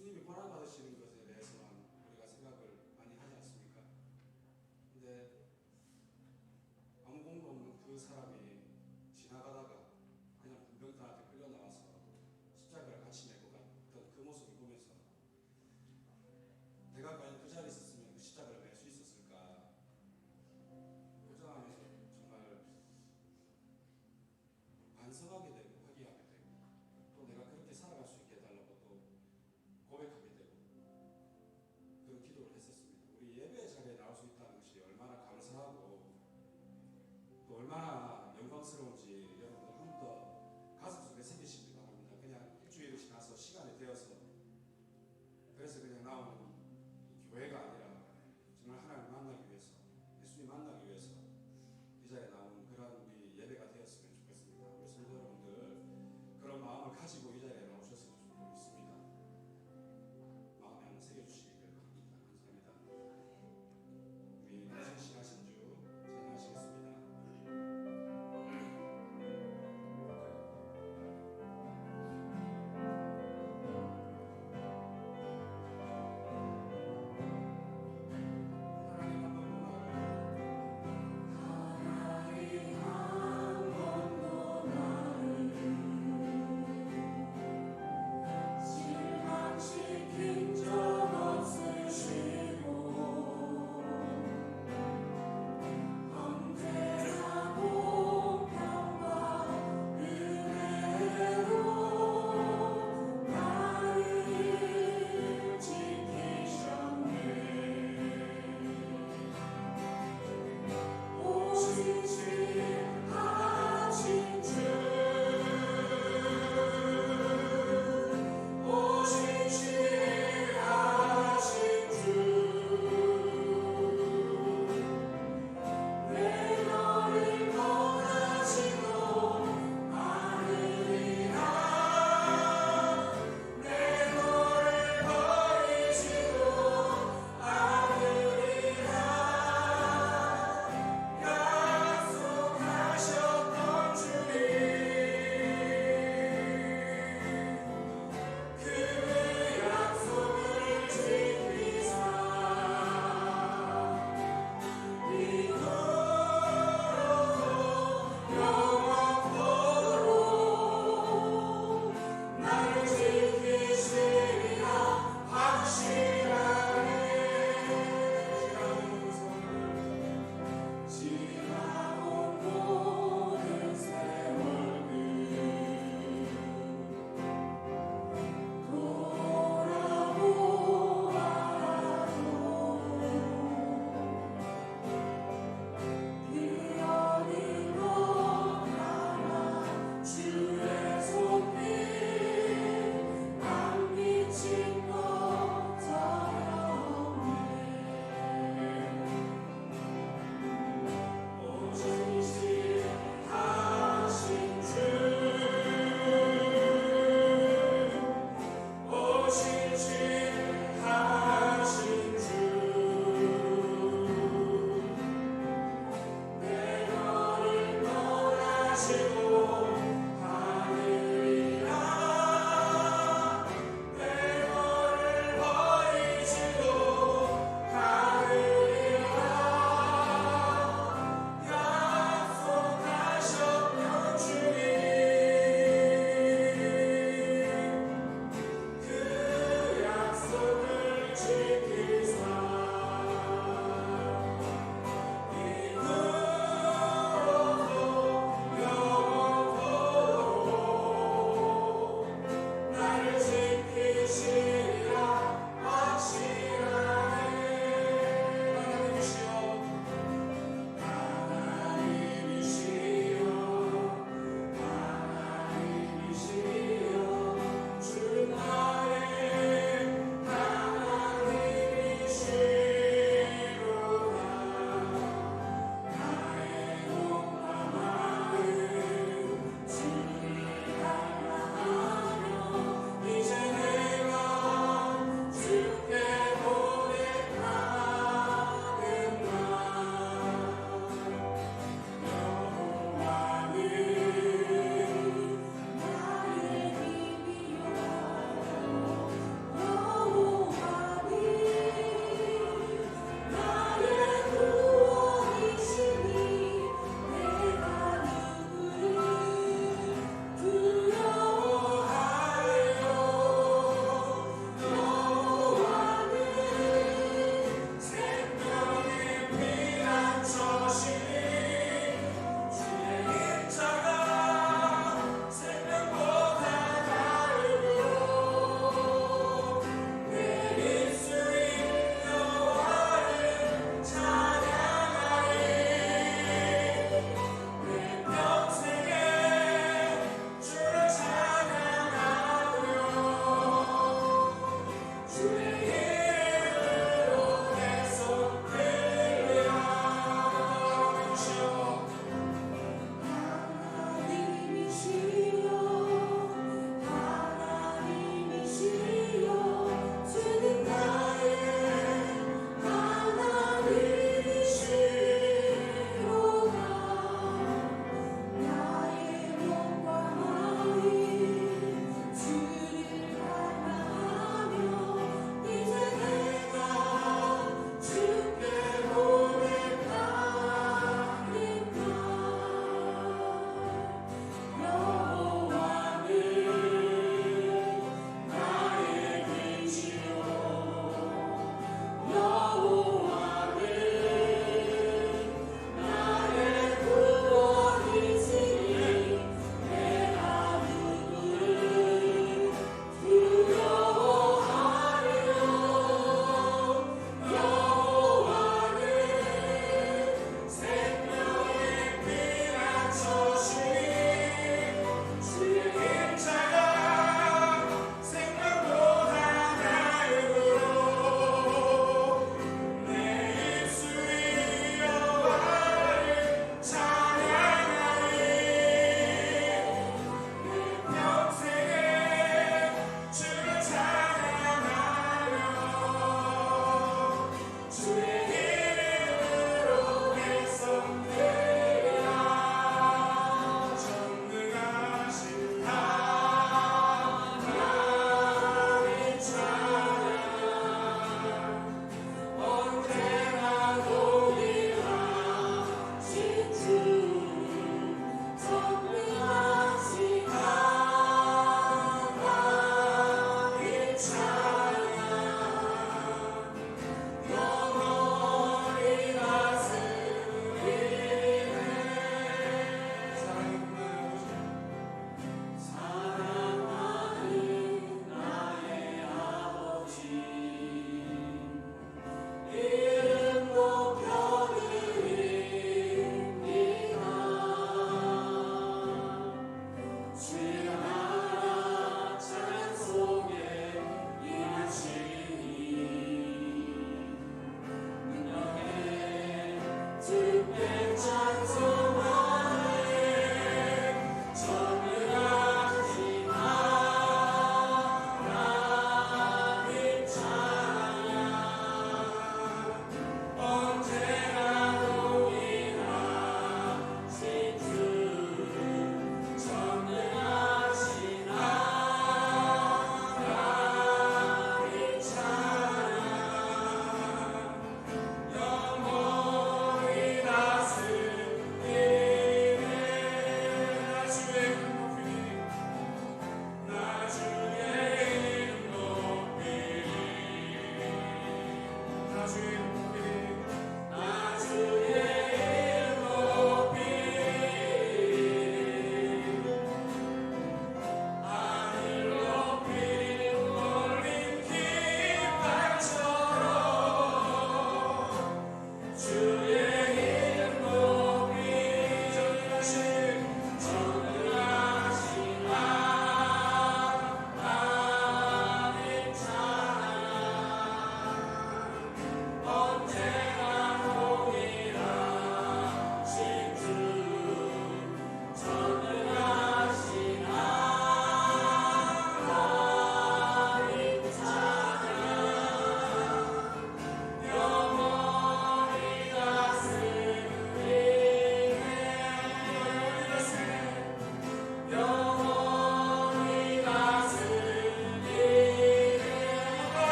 예수님이 고난받으시는 것에 대해서만 우리가 생각을 많이 하지 않습니까? 근데 아무 공도 없는 그 사람이 지나가다가 그냥 군병들한테 끌려 나와서 십자가를 같이 메고 갔던 그 모습을 보면서 내가 과연 그 자리에 있었으면 그 십자가를 맬 수 있었을까 고정하면서 정말 반성하게 되고 회개하게 되고 또 내가 그렇게 살아갈 수 있게 해달라고 또 고백하게 되고 그런 기도를 했었습니다. 우리 예배 자리에 나올 수 있다는 것이 얼마나 감사하고 또 얼마나 영광스러운지 여러분들 한 번 더 가슴속에 새기시기 바랍니다. 그냥 일주일이 지나서 시간이 되어서 그래서 그냥 나오는 교회가 아니라 정말 하나님을 만나기 위해서 예수님 만나기 위해서 이 자리에 나오는 그런 우리 예배가 되었으면 좋겠습니다. 우리 성도 여러분들 그런 마음을 가지고 이 자리에 나오셨으면 좋겠습니다. 마음에 한번 새겨주시기를 바랍니다. 감사합니다. 우리 신실하신 주 찬양하시겠습니다.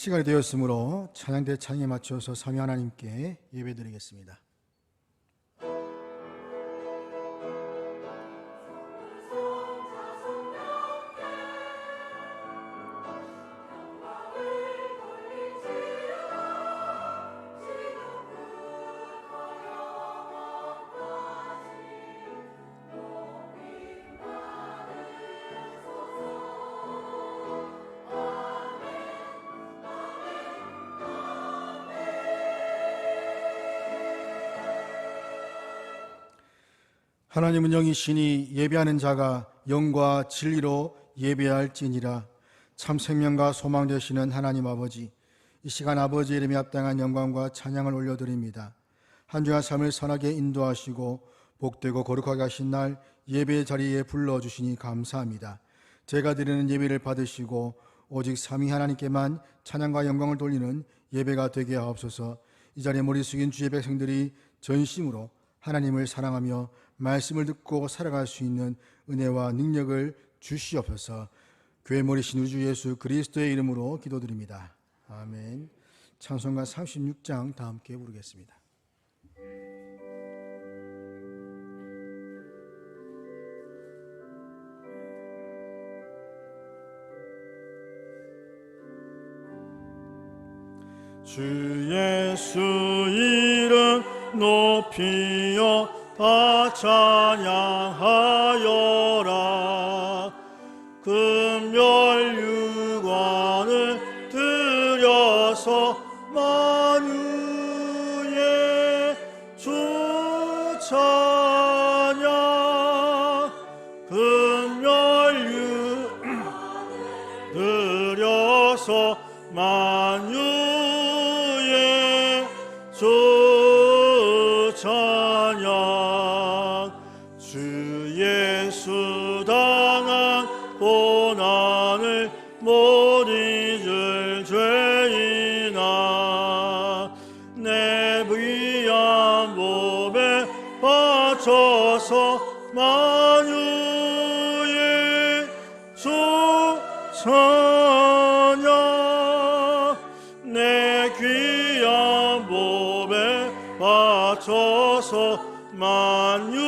시간이 되었으므로 찬양대 찬양에 맞춰서 삼위 하나님께 예배드리겠습니다. 하나님은 영이시니 예배하는 자가 영과 진리로 예배할지니라. 참 생명과 소망 되시는 하나님 아버지, 이 시간 아버지 이름에 합당한 영광과 찬양을 올려드립니다. 한 주간 삶을 선하게 인도하시고 복되고 거룩하게 하신 날 예배의 자리에 불러주시니 감사합니다. 제가 드리는 예배를 받으시고 오직 삼위 하나님께만 찬양과 영광을 돌리는 예배가 되게 하옵소서. 이 자리에 머리 숙인 주의 백성들이 전심으로 하나님을 사랑하며 말씀을 듣고 살아갈 수 있는 은혜와 능력을 주시옵소서. 교회 머리신 우주 예수 그리스도의 이름으로 기도드립니다. 아멘. 찬송가 36장 다 함께 부르겠습니다. 주 예수 이름 높이어 다 찬양하여라. 금멸 유관을 들여서 만유의 주 찬양. 금멸 유관을 들여서 만유의 주 찬양. 주 예수 당한 고난을 못 잊을 죄인아, 내 위한 몸에 바쳐서 만유의 주 찬양. 내 귀한 몸에 바쳐서 만유의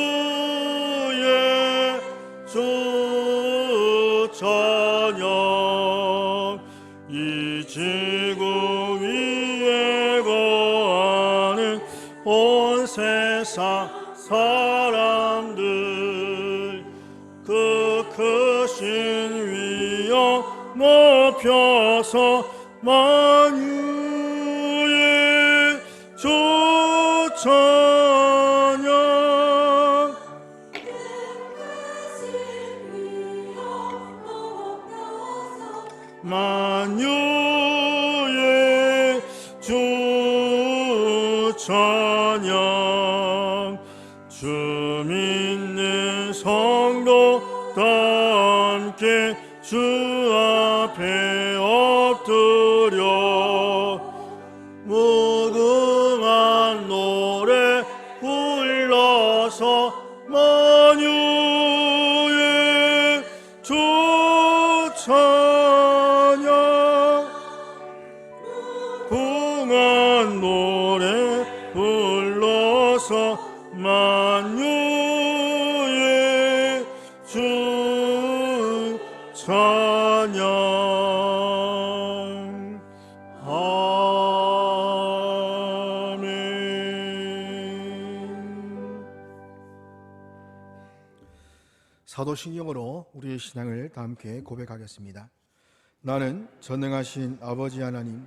주 찬양. 이 지구 위에 거하는 온 세상 사람들, 그 크신 위엄 높여서 만유의 주 찬양. 만유의 주 찬양. 주 믿는 성도 다 함께 주 앞에 엎드려 무궁한 노래 불러서 만유의 주 찬양. 무궁한 노래 불러서 만유의 주 찬양. 사도신경으로 우리의 신앙을 다 함께 고백하겠습니다. 나는 전능하신 아버지 하나님,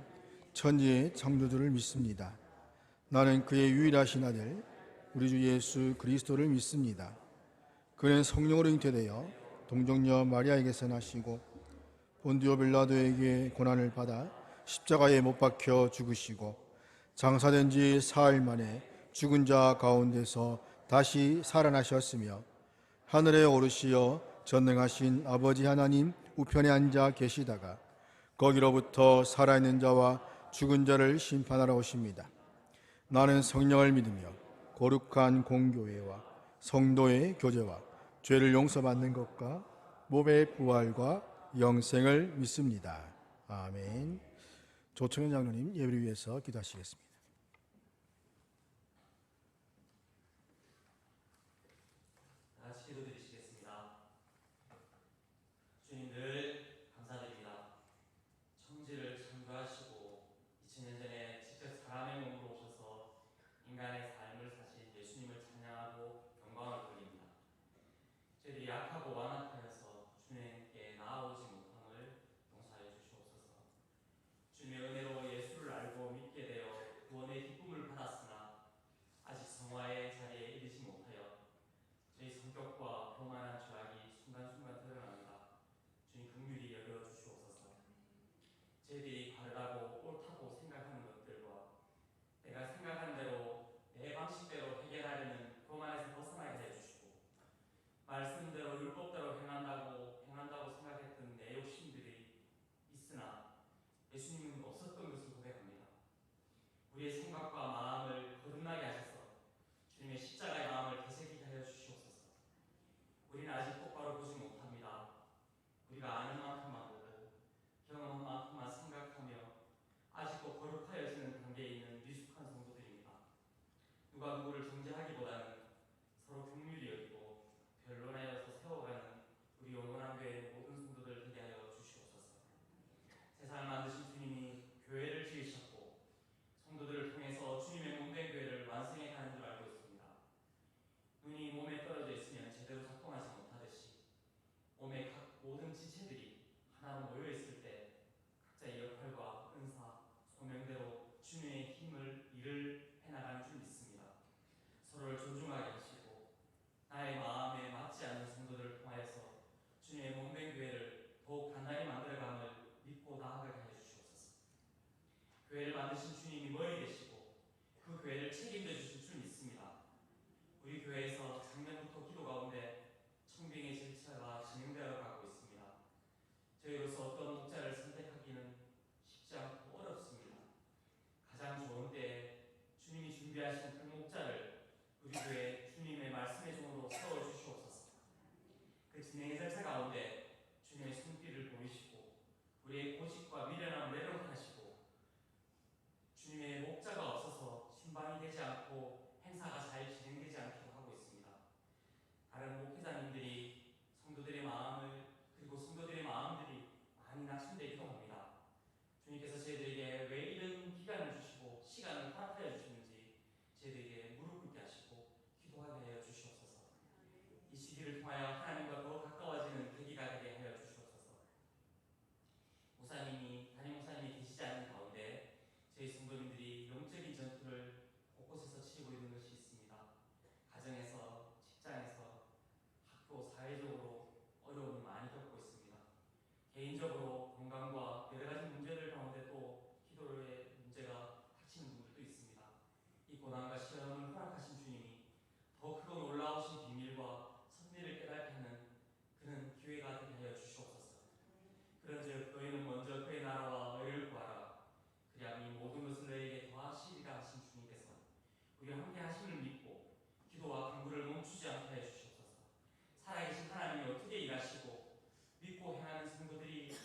천지의 창조주를 믿습니다. 나는 그의 유일하신 아들 우리 주 예수 그리스도를 믿습니다. 그는 성령으로 잉태되어 동정녀 마리아에게서 나시고 본디오 빌라도에게 고난을 받아 십자가에 못 박혀 죽으시고 장사된 지 사흘 만에 죽은 자 가운데서 다시 살아나셨으며 하늘에 오르시어 전능하신 아버지 하나님 우편에 앉아 계시다가 거기로부터 살아있는 자와 죽은 자를 심판하러 오십니다. 나는 성령을 믿으며 거룩한 공교회와 성도의 교제와 죄를 용서받는 것과 몸의 부활과 영생을 믿습니다. 아멘. 조청현 장로님 예배를 위해서 기도하시겠습니다. 다 같이 기도드리시겠습니다. 주님 늘 감사드립니다. 천지를 창조하시고 2000년 전에 직접 사람의 몸으로 오셔서 인간의 삶을 사신 예수님을 찬양하고 영광을 돌립니다. 저희들이 약하고 완악하여서 주님께 나아오지 못함을 용서하여 주시옵소서. 주님의 은혜로 예수를 알고 믿게 되어 구원의 기쁨을 받았으나 아직 성화의 자리에 이르지 못하여 저희 성격과 교만한 죄악이 순간순간 드러납니다. 주님 긍휼히 여겨 주시옵소서. 저희들이 바르다고 옳다고 생각하는 것들과 내가 생각한 대로 내 방식대로 해결하려는 교만에서 벗어나게 해주시고 말씀대로 율법대로 행한다고 생각했던 내 욕심들이 있으나 예수님은 없었던 것을 고백합니다. 우리의 생각과 마음을 거듭나게 하셔서 주님의 십자가의 마음을 되새기게 하여 주시옵소서. 우리는 아직 똑바로 보지 못합니다. 우리가 아는 만큼만 보고 경험한 만큼만 생각하며 아직도 거룩하여지는 단계에 있는 미숙한 성도들입니다. 누가 누구를 정죄하기보다는 서로 긍휼히 여기고 변론하여서 세워가는 우리 영원한 교회의 모든 성도들 되게 하여 주시옵소서. 세상을 만드신 주님이 교회를 지으셨고 성도들을 통해서 주님의 몸된 교회를 완성해 가는 줄 알고 있습니다. 눈이 몸에 떨어져 있으면 제대로 작동하지 못하듯이 몸의 각 모든 지체들이 하나로 모여 있을 때 각자의 역할과 은사, 소명대로 주님의 일을 해나가는 줄 믿습니다. 서로를 존중하게 하시고 나의 마음에 맞지 않는 성도들을 통하여서 주님의 몸된 교회를 더욱 단단히 만들어감을 믿고 나아가게 해 주시옵소서. 교회를 만드신 주님이 머리 되시고 그 교회를 책임져 주실 줄 믿습니다. 우리 교회에서 작년부터 기도 가운데 청빙의 절차가 진행되어 가고 있습니다. 저희로서 어떤 목자를 선택하기는 쉽지 않고 어렵습니다. 가장 좋은 때에 주님이 준비하신 그 목자를 우리 교회 주님의 말씀의 종으로 세워주시옵소서. 그 진행의 절차 가운데 주님의 손길을 보이시고 우리의 고집과 미련함을 내려놓으시고 주님의 목자가 없어서 신방이 되지 않고 행사가 잘 진행되지 않기도 하고 있습니다. 다른 목회자님들이 성도들의 마음을 그리고 성도들의 마음들이 많이 낙심되기도 합니다. 주님께서 저희들에게 왜 이런 기간을 주시고 시간을 허락하여 주시는지 저희들에게 무릎 꿇게 하시고 기도하게 하여 주시옵소서. 이 시기를 통하여 하나님과 더 가까워지는 계기가 되게 하여 주시옵소서. 담임 목사님이 계시지 않는 가운데 저희 성도님들이 영적인 전투를 곳곳에서 치르고 있는 것이 있습니다. 가정에서, 직장에서, 학교, 사회적으로 어려움을 많이 겪고 있습니다. 개인적으로 건강과 여러 가지 문제들 가운데 또 기도의 문제가 닥치는 분들도 있습니다. 이 고난과 시험을 허락하신 주님이 더 크고 놀라우신 비밀과 섭리를 깨닫게 하는 그런 기회가 되게 하여 주시옵소서. 그런즉 너희는 먼저 그의 나라와 의를 구하라. 그리하면 이 모든 것을 너희에게 더하시리라 하신 주님께서 우리와 함께 하심을 믿고 기도와 간구를 멈추지 않게 해 주시옵소서. 살아계신 하나님이 어떻게 일하시고 믿고 행하는 성도들이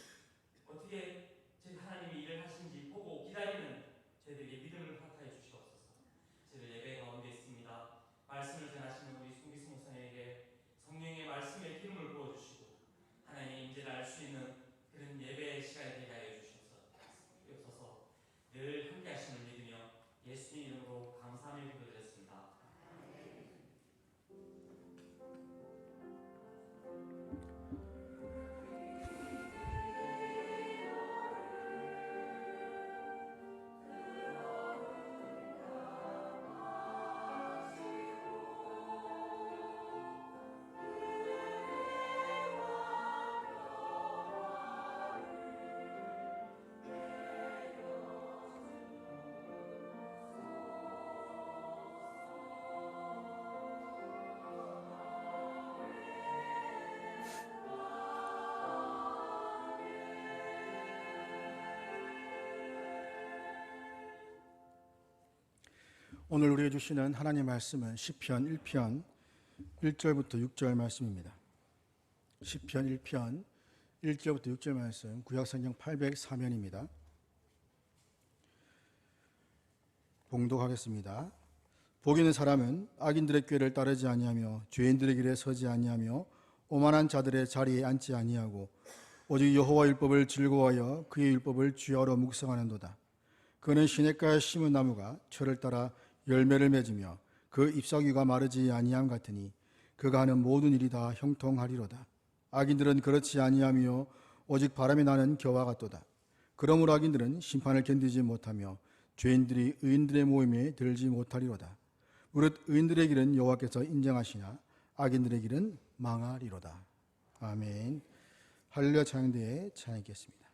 어떻게 저희 하나님이 일을 하신지 보고 기다리는 저희들에게 믿음을 허락하여 주시옵소서. 저희들 예배 가운데 있습니다. 말씀을 전하시는 우리 송기수 목사님에게 성령의 말씀의 기름을 부어주시고 하나님의 임재를 알 수 있는 그런 예배의 시간이 되게 하여 주시옵소서. 늘 함께 하심을 믿으며 예수님 이름으로 감사하며 기도드렸습니다. 오늘 우리에게 주시는 하나님 말씀은 시편 1편 1절부터 6절 말씀입니다. 시편 1편 1절부터 6절 말씀 구약성경 804면입니다. 봉독하겠습니다. 복 있는 사람은 악인들의 꾀를 따르지 아니하며 죄인들의 길에 서지 아니하며 오만한 자들의 자리에 앉지 아니하고 오직 여호와 율법을 즐거워하여 그의 율법을 주야로 묵상하는도다. 그는 시냇가에 심은 나무가 철을 따라 열매를 맺으며 그 잎사귀가 마르지 아니함 같으니 그가 하는 모든 일이 다 형통하리로다. 악인들은 그렇지 아니하며 오직 바람이 나는 겨와 같도다. 그러므로 악인들은 심판을 견디지 못하며 죄인들이 의인들의 모임에 들지 못하리로다. 무릇 의인들의 길은 여호와께서 인정하시나 악인들의 길은 망하리로다. 아멘. 할렐루야 찬양대에 찬양하겠습니다.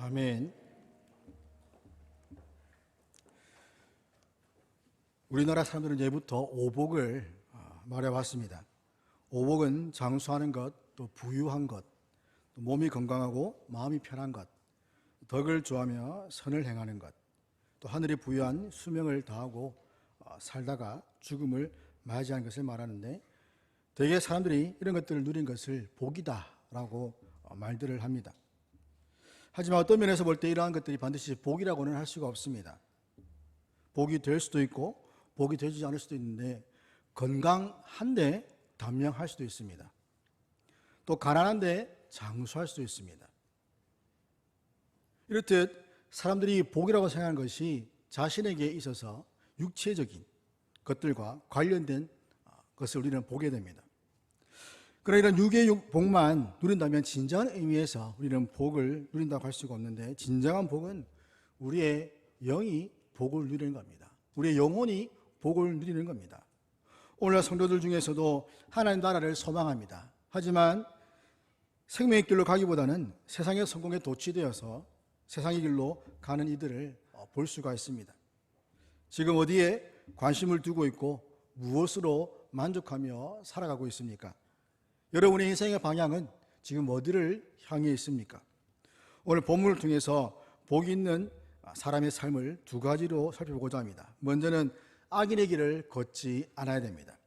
아멘. 우리나라 사람들은 예부터 오복을 말해왔습니다. 오복은 장수하는 것, 또 부유한 것, 또 몸이 건강하고 마음이 편한 것, 덕을 좋아하며 선을 행하는 것, 또 하늘이 부여한 수명을 다하고 살다가 죽음을 맞이하는 것을 말하는데, 대개 사람들이 이런 것들을 누린 것을 복이다라고 말들을 합니다. 하지만 어떤 면에서 볼 때 이러한 것들이 반드시 복이라고는 할 수가 없습니다. 복이 될 수도 있고 복이 되지 않을 수도 있는데, 건강한데 단명할 수도 있습니다. 또 가난한데 장수할 수도 있습니다. 이렇듯 사람들이 복이라고 생각하는 것이 자신에게 있어서 육체적인 것들과 관련된 것을 우리는 보게 됩니다. 그러나 이런 육의 복만 누린다면 진정한 의미에서 우리는 복을 누린다고 할 수가 없는데, 진정한 복은 우리의 영이 복을 누리는 겁니다. 우리의 영혼이 복을 누리는 겁니다. 오늘날 성도들 중에서도 하나님 나라를 소망합니다. 하지만 생명의 길로 가기보다는 세상의 성공에 도취되어서 세상의 길로 가는 이들을 볼 수가 있습니다. 지금 어디에 관심을 두고 있고 무엇으로 만족하며 살아가고 있습니까? 여러분의 인생의 방향은 지금 어디를 향해 있습니까? 오늘 본문을 통해서 복 있는 사람의 삶을 두 가지로 살펴보고자 합니다. 먼저는 악인의 길을 걷지 않아야 됩니다.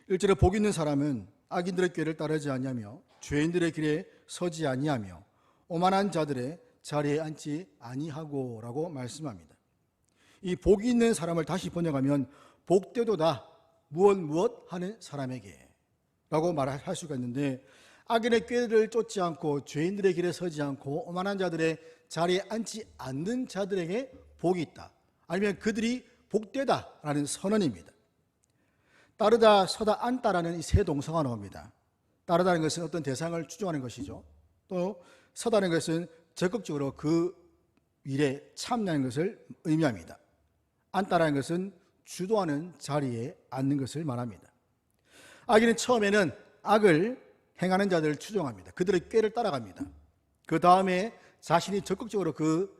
1절에 복 있는 사람은 악인들의 꾀를 따르지 아니하며 죄인들의 길에 서지 아니하며 오만한 자들의 자리에 앉지 아니하고 라고 말씀합니다. 이 복이 있는 사람을 다시 번역하면 복되도다 무엇 하는 사람에게 라고 말할 수가 있는데, 악인의 꾀를 쫓지 않고 죄인들의 길에 서지 않고 오만한 자들의 자리에 앉지 않는 자들에게 복이 있다, 아니면 그들이 복되다라는 선언입니다. 따르다, 서다, 앉다라는 이 세 동사가 나옵니다. 따르다는 것은 어떤 대상을 추종하는 것이죠. 또 서다는 것은 적극적으로 그 일에 참여하는 것을 의미합니다. 앉다라는 것은 주도하는 자리에 앉는 것을 말합니다. 악인은 처음에는 악을 행하는 자들을 추종합니다. 그들의 꾀를 따라갑니다. 그 다음에 자신이 적극적으로 그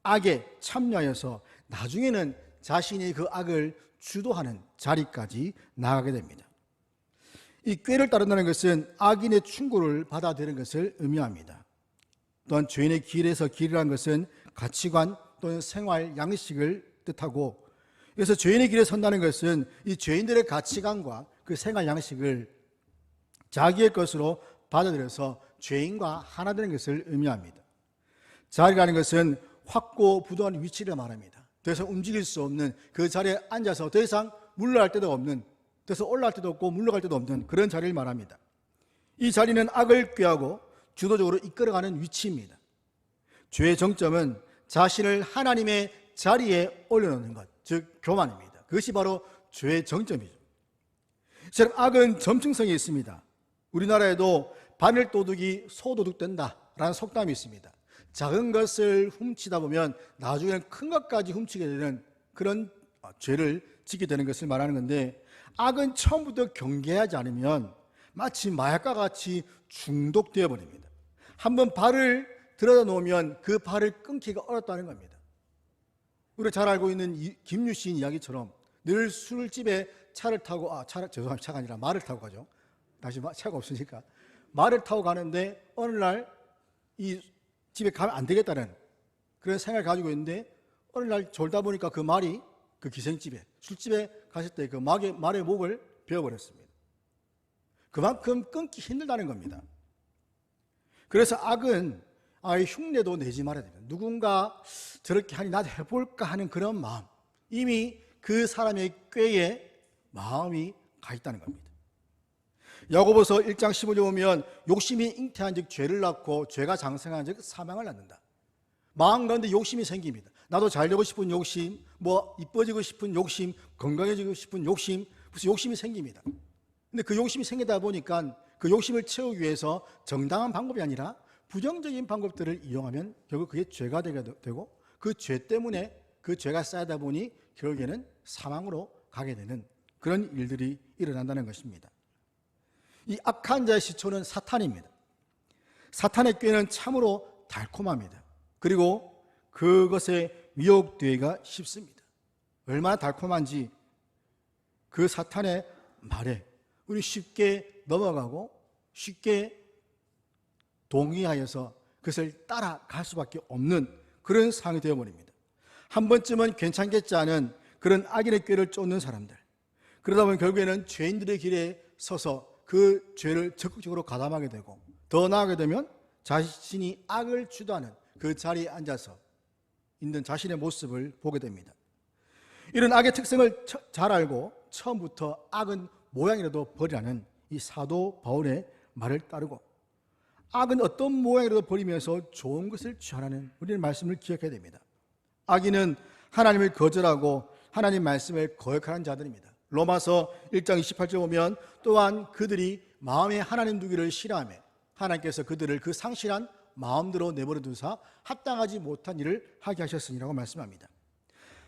악에 참여하여서 나중에는 자신이 그 악을 주도하는 자리까지 나아가게 됩니다. 이 꾀를 따른다는 것은 악인의 충고를 받아들이는 것을 의미합니다. 또한 죄인의 길에서 길이라는 것은 가치관 또는 생활 양식을 뜻하고, 그래서 죄인의 길에 선다는 것은 이 죄인들의 가치관과 그 생활 양식을 자기의 것으로 받아들여서 죄인과 하나 되는 것을 의미합니다. 자리라는 것은 확고부도한 위치를 말합니다. 더 이상 움직일 수 없는, 그 자리에 앉아서 더 이상 물러갈 데도 없는, 더 이상 올라갈 데도 없고 물러갈 데도 없는 그런 자리를 말합니다. 이 자리는 악을 꾀하고 주도적으로 이끌어가는 위치입니다. 죄의 정점은 자신을 하나님의 자리에 올려놓는 것, 즉 교만입니다. 그것이 바로 죄의 정점이죠. 이처럼 악은 점층성이 있습니다. 우리나라에도 바늘도둑이 소도둑된다라는 속담이 있습니다. 작은 것을 훔치다 보면 나중에는 큰 것까지 훔치게 되는 그런 죄를 짓게 되는 것을 말하는 건데, 악은 처음부터 경계하지 않으면 마치 마약과 같이 중독되어 버립니다. 한번 발을 들여다 놓으면 그 발을 끊기가 어렵다는 겁니다. 우리가 잘 알고 있는 김유 시인 이야기처럼 늘 술집에 차를 타고, 죄송합니다, 차가 아니라 말을 타고 가죠. 다시 차가 없으니까 말을 타고 가는데 어느 날 이 집에 가면 안 되겠다는 그런 생각을 가지고 있는데, 어느 날 졸다 보니까 그 말이 그 기생집에, 술집에 갔을 때 그 말의 목을 베어버렸습니다. 그만큼 끊기 힘들다는 겁니다. 그래서 악은 흉내도 내지 말아야 됩니다. 누군가 저렇게 하니 나도 해볼까 하는 그런 마음, 이미 그 사람의 꾀에 마음이 가 있다는 겁니다. 야고보서 1장 15절에 보면 욕심이 잉태한 즉 죄를 낳고 죄가 장성한 즉 사망을 낳는다. 마음 가운데 욕심이 생깁니다. 나도 잘 되고 싶은 욕심, 뭐 이뻐지고 싶은 욕심, 건강해지고 싶은 욕심, 무슨 욕심이 생깁니다. 근데 그 욕심이 생기다 보니까 그 욕심을 채우기 위해서 정당한 방법이 아니라 부정적인 방법들을 이용하면 결국 그게 죄가 되고, 그 죄 때문에 그 죄가 쌓이다 보니 결국에는 사망으로 가게 되는 그런 일들이 일어난다는 것입니다. 이 악한 자의 시초는 사탄입니다. 사탄의 꾀는 참으로 달콤합니다. 그리고 그것에 미혹되기가 쉽습니다. 얼마나 달콤한지 그 사탄의 말에 우리 쉽게 넘어가고 쉽게 동의하여서 그것을 따라갈 수밖에 없는 그런 상황이 되어버립니다. 한 번쯤은 괜찮겠지 않은 그런 악인의 꾀를 쫓는 사람들, 그러다 보면 결국에는 죄인들의 길에 서서 그 죄를 적극적으로 가담하게 되고, 더 나아가게 되면 자신이 악을 주도하는 그 자리에 앉아서 있는 자신의 모습을 보게 됩니다. 이런 악의 특성을 잘 알고 처음부터 악은 모양이라도 버리라는 이 사도 바울의 말을 따르고, 악은 어떤 모양이라도 버리면서 좋은 것을 취하라는 우리의 말씀을 기억해야 됩니다. 악인은 하나님을 거절하고 하나님 말씀을 거역하는 자들입니다. 로마서 1장 28절 보면 또한 그들이 마음에 하나님 두기를 싫어하며 하나님께서 그들을 그 상실한 마음대로 내버려 두사 합당하지 못한 일을 하게 하셨으니라고 말씀합니다.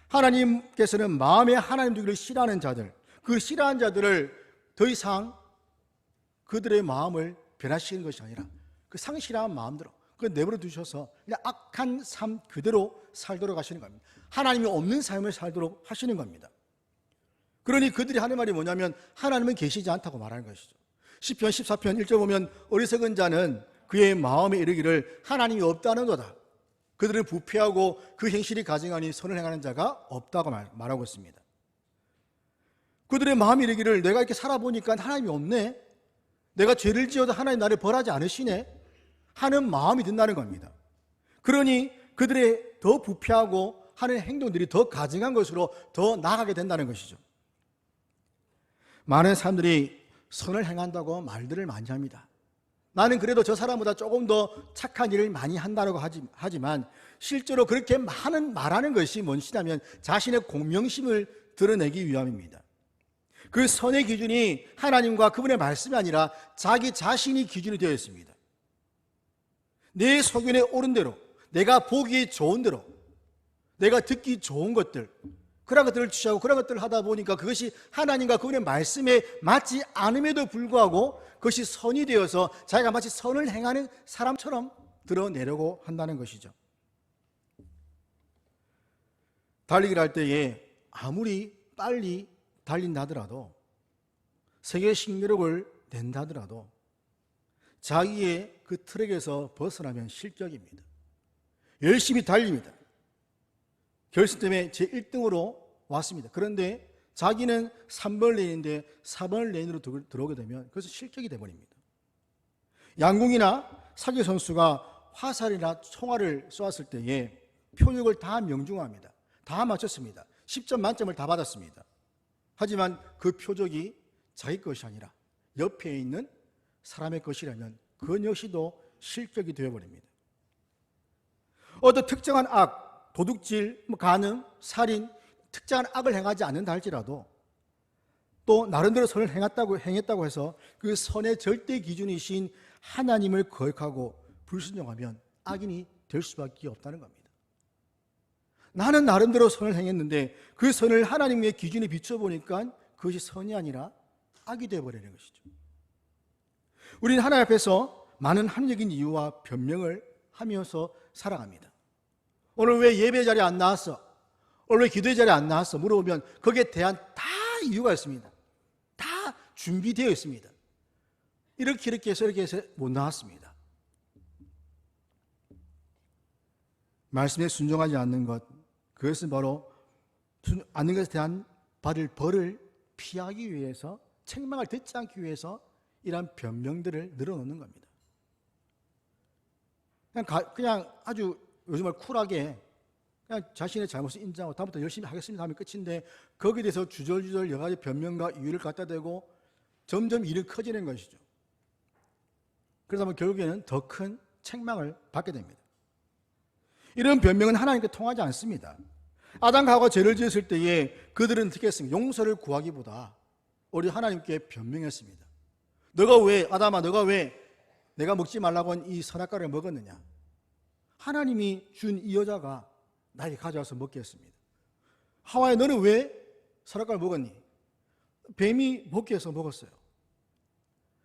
하나님께서는 마음에 하나님 두기를 싫어하는 자들, 그 싫어하는 자들을 더 이상 그들의 마음을 변화시키는 것이 아니라 그 상실한 마음대로 그 내버려 두셔서 그냥 악한 삶 그대로 살도록 하시는 겁니다. 하나님이 없는 삶을 살도록 하시는 겁니다. 그러니 그들이 하는 말이 뭐냐면 하나님은 계시지 않다고 말하는 것이죠. 시편 14편 1절 보면 어리석은 자는 그의 마음에 이르기를 하나님이 없다는도다. 그들을 부패하고 그 행실이 가증하니 선을 행하는 자가 없다고 말하고 있습니다. 그들의 마음이 이르기를 내가 이렇게 살아보니까 하나님이 없네, 내가 죄를 지어도 하나님 나를 벌하지 않으시네 하는 마음이 든다는 겁니다. 그러니 그들의 더 부패하고 하는 행동들이 더 가증한 것으로 더 나아가게 된다는 것이죠. 많은 사람들이 선을 행한다고 말들을 많이 합니다. 나는 그래도 저 사람보다 조금 더 착한 일을 많이 한다고 하지만 실제로 그렇게 말하는 것이 무엇이냐면 자신의 공명심을 드러내기 위함입니다. 그 선의 기준이 하나님과 그분의 말씀이 아니라 자기 자신이 기준이 되어 있습니다. 내 소견에 옳은 대로, 내가 보기 좋은 대로, 내가 듣기 좋은 것들, 그런 것들을 취하고 그런 것들을 하다 보니까 그것이 하나님과 그분의 말씀에 맞지 않음에도 불구하고 그것이 선이 되어서 자기가 마치 선을 행하는 사람처럼 드러내려고 한다는 것이죠. 달리기를 할 때에 아무리 빨리 달린다 하더라도, 세계 신기록을 낸다 하더라도 자기의 그 트랙에서 벗어나면 실격입니다. 열심히 달립니다. 결승 때문에 제 1등으로 왔습니다. 그런데 자기는 3번 레인인데 4번 레인으로 들어오게 되면 그것은 실격이 되어버립니다. 양궁이나 사기 선수가 화살이나 총알을 쏘았을 때에 표적을 다 명중합니다. 다 맞췄습니다. 10점 만점을 다 받았습니다. 하지만 그 표적이 자기 것이 아니라 옆에 있는 사람의 것이라면 그건 역시도 실격이 되어버립니다. 어떤 특정한 악, 도둑질, 간음, 살인, 특정한 악을 행하지 않는다 할지라도 또 나름대로 선을 행했다고 해서 그 선의 절대 기준이신 하나님을 거역하고 불순종하면 악인이 될 수밖에 없다는 겁니다. 나는 나름대로 선을 행했는데 그 선을 하나님의 기준에 비춰보니까 그것이 선이 아니라 악이 되어버리는 것이죠. 우리는 하나님 앞에서 많은 합리적인 이유와 변명을 하면서 살아갑니다. 오늘 왜 예배 자리에 안 나왔어? 오늘 왜 기도의 자리에 안 나왔어? 물어보면 거기에 대한 다 이유가 있습니다. 다 준비되어 있습니다. 이렇게 해서 못 나왔습니다. 말씀에 순종하지 않는 것, 그것은 바로 않는 것에 대한 받을 벌을 피하기 위해서, 책망을 듣지 않기 위해서 이러한 변명들을 늘어놓는 겁니다. 그냥 아주 요즘 말 쿨하게 그냥 자신의 잘못을 인정하고 다음부터 열심히 하겠습니다 하면 끝인데 거기에 대해서 주절주절 여러 가지 변명과 이유를 갖다 대고 점점 일이 커지는 것이죠. 그러다 보면 결국에는 더 큰 책망을 받게 됩니다. 이런 변명은 하나님께 통하지 않습니다. 아담과 하와가 죄를 지었을 때에 그들은 어떻게 했습니까? 용서를 구하기보다 우리 하나님께 변명했습니다. 너가 왜, 아담아 너가 왜 내가 먹지 말라고 한 이 선악과를 먹었느냐? 하나님이 준 이 여자가 나에게 가져와서 먹게 했습니다. 하와야 너는 왜 선악과를 먹었니? 뱀이 먹게 해서 먹었어요.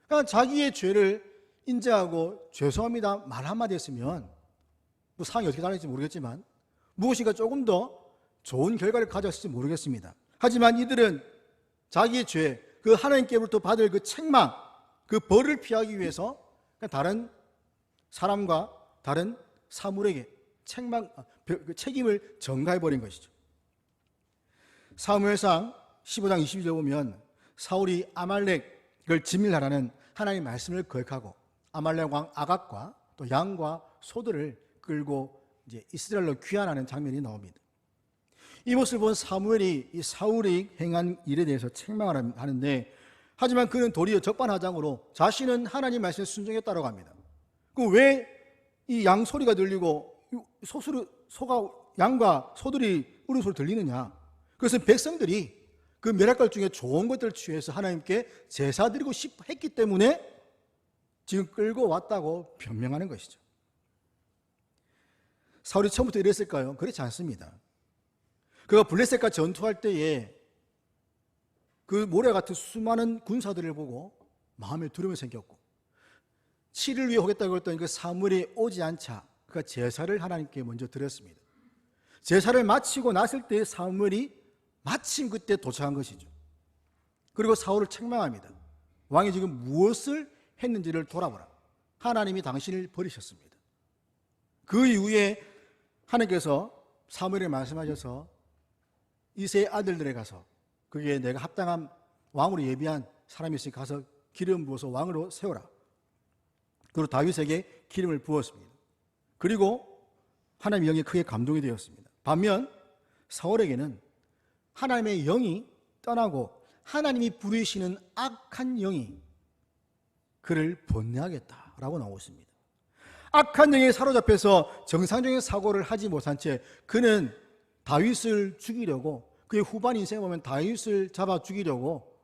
그러니까 자기의 죄를 인정하고 죄송합니다 말 한마디 했으면 뭐 상황이 어떻게 다를지 모르겠지만 무엇인가 조금 더 좋은 결과를 가져왔을지 모르겠습니다. 하지만 이들은 자기의 죄, 그 하나님께로부터 받을 그 책망, 그 벌을 피하기 위해서 다른 사람과 다른 사물에게 그 책임을 전가해버린 것이죠. 사무엘상 15장 22절 보면 사울이 아말렉을 진멸하라는 하나님의 말씀을 거역하고 아말렉 왕 아각과 또 양과 소들을 끌고 이제 이스라엘로 귀환하는 장면이 나옵니다. 이 모습을 본 사무엘이 이 사울이 행한 일에 대해서 책망을 하는데, 하지만 그는 도리어 적반하장으로 자신은 하나님 말씀에 순종했다고 합니다. 그럼 왜 이 양 소리가 들리고 소가 양과 소들이 우는 소리 들리느냐? 그것은 백성들이 그 멸할것 중에 좋은 것들을 취해서 하나님께 제사 드리고 싶어 했기 때문에 지금 끌고 왔다고 변명하는 것이죠. 사울이 처음부터 이랬을까요? 그렇지 않습니다. 그가 블레셋과 전투할 때에 그 모래 같은 수많은 군사들을 보고 마음에 두려움이 생겼고, 7일 위해 오겠다고 했더니 그 사무엘이 오지 않자 그가 제사를 하나님께 먼저 드렸습니다. 제사를 마치고 났을 때 사무엘이 마침 그때 도착한 것이죠. 그리고 사울을 책망합니다. 왕이 지금 무엇을 했는지를 돌아보라. 하나님이 당신을 버리셨습니다. 그 이후에 하나님께서 사무엘에 말씀하셔서 이새의 아들들에 가서 그게 내가 합당한 왕으로 예비한 사람이 있으니 가서 기름 부어서 왕으로 세워라. 그리고 다윗에게 기름을 부었습니다. 그리고 하나님의 영이 크게 감동이 되었습니다. 반면 사울에게는 하나님의 영이 떠나고 하나님이 부르시는 악한 영이 그를 번뇌하겠다라고 나오고 있습니다. 악한 영에 사로잡혀서 정상적인 사고를 하지 못한 채 그는 다윗을 죽이려고, 그의 후반 인생에 보면 다윗을 잡아 죽이려고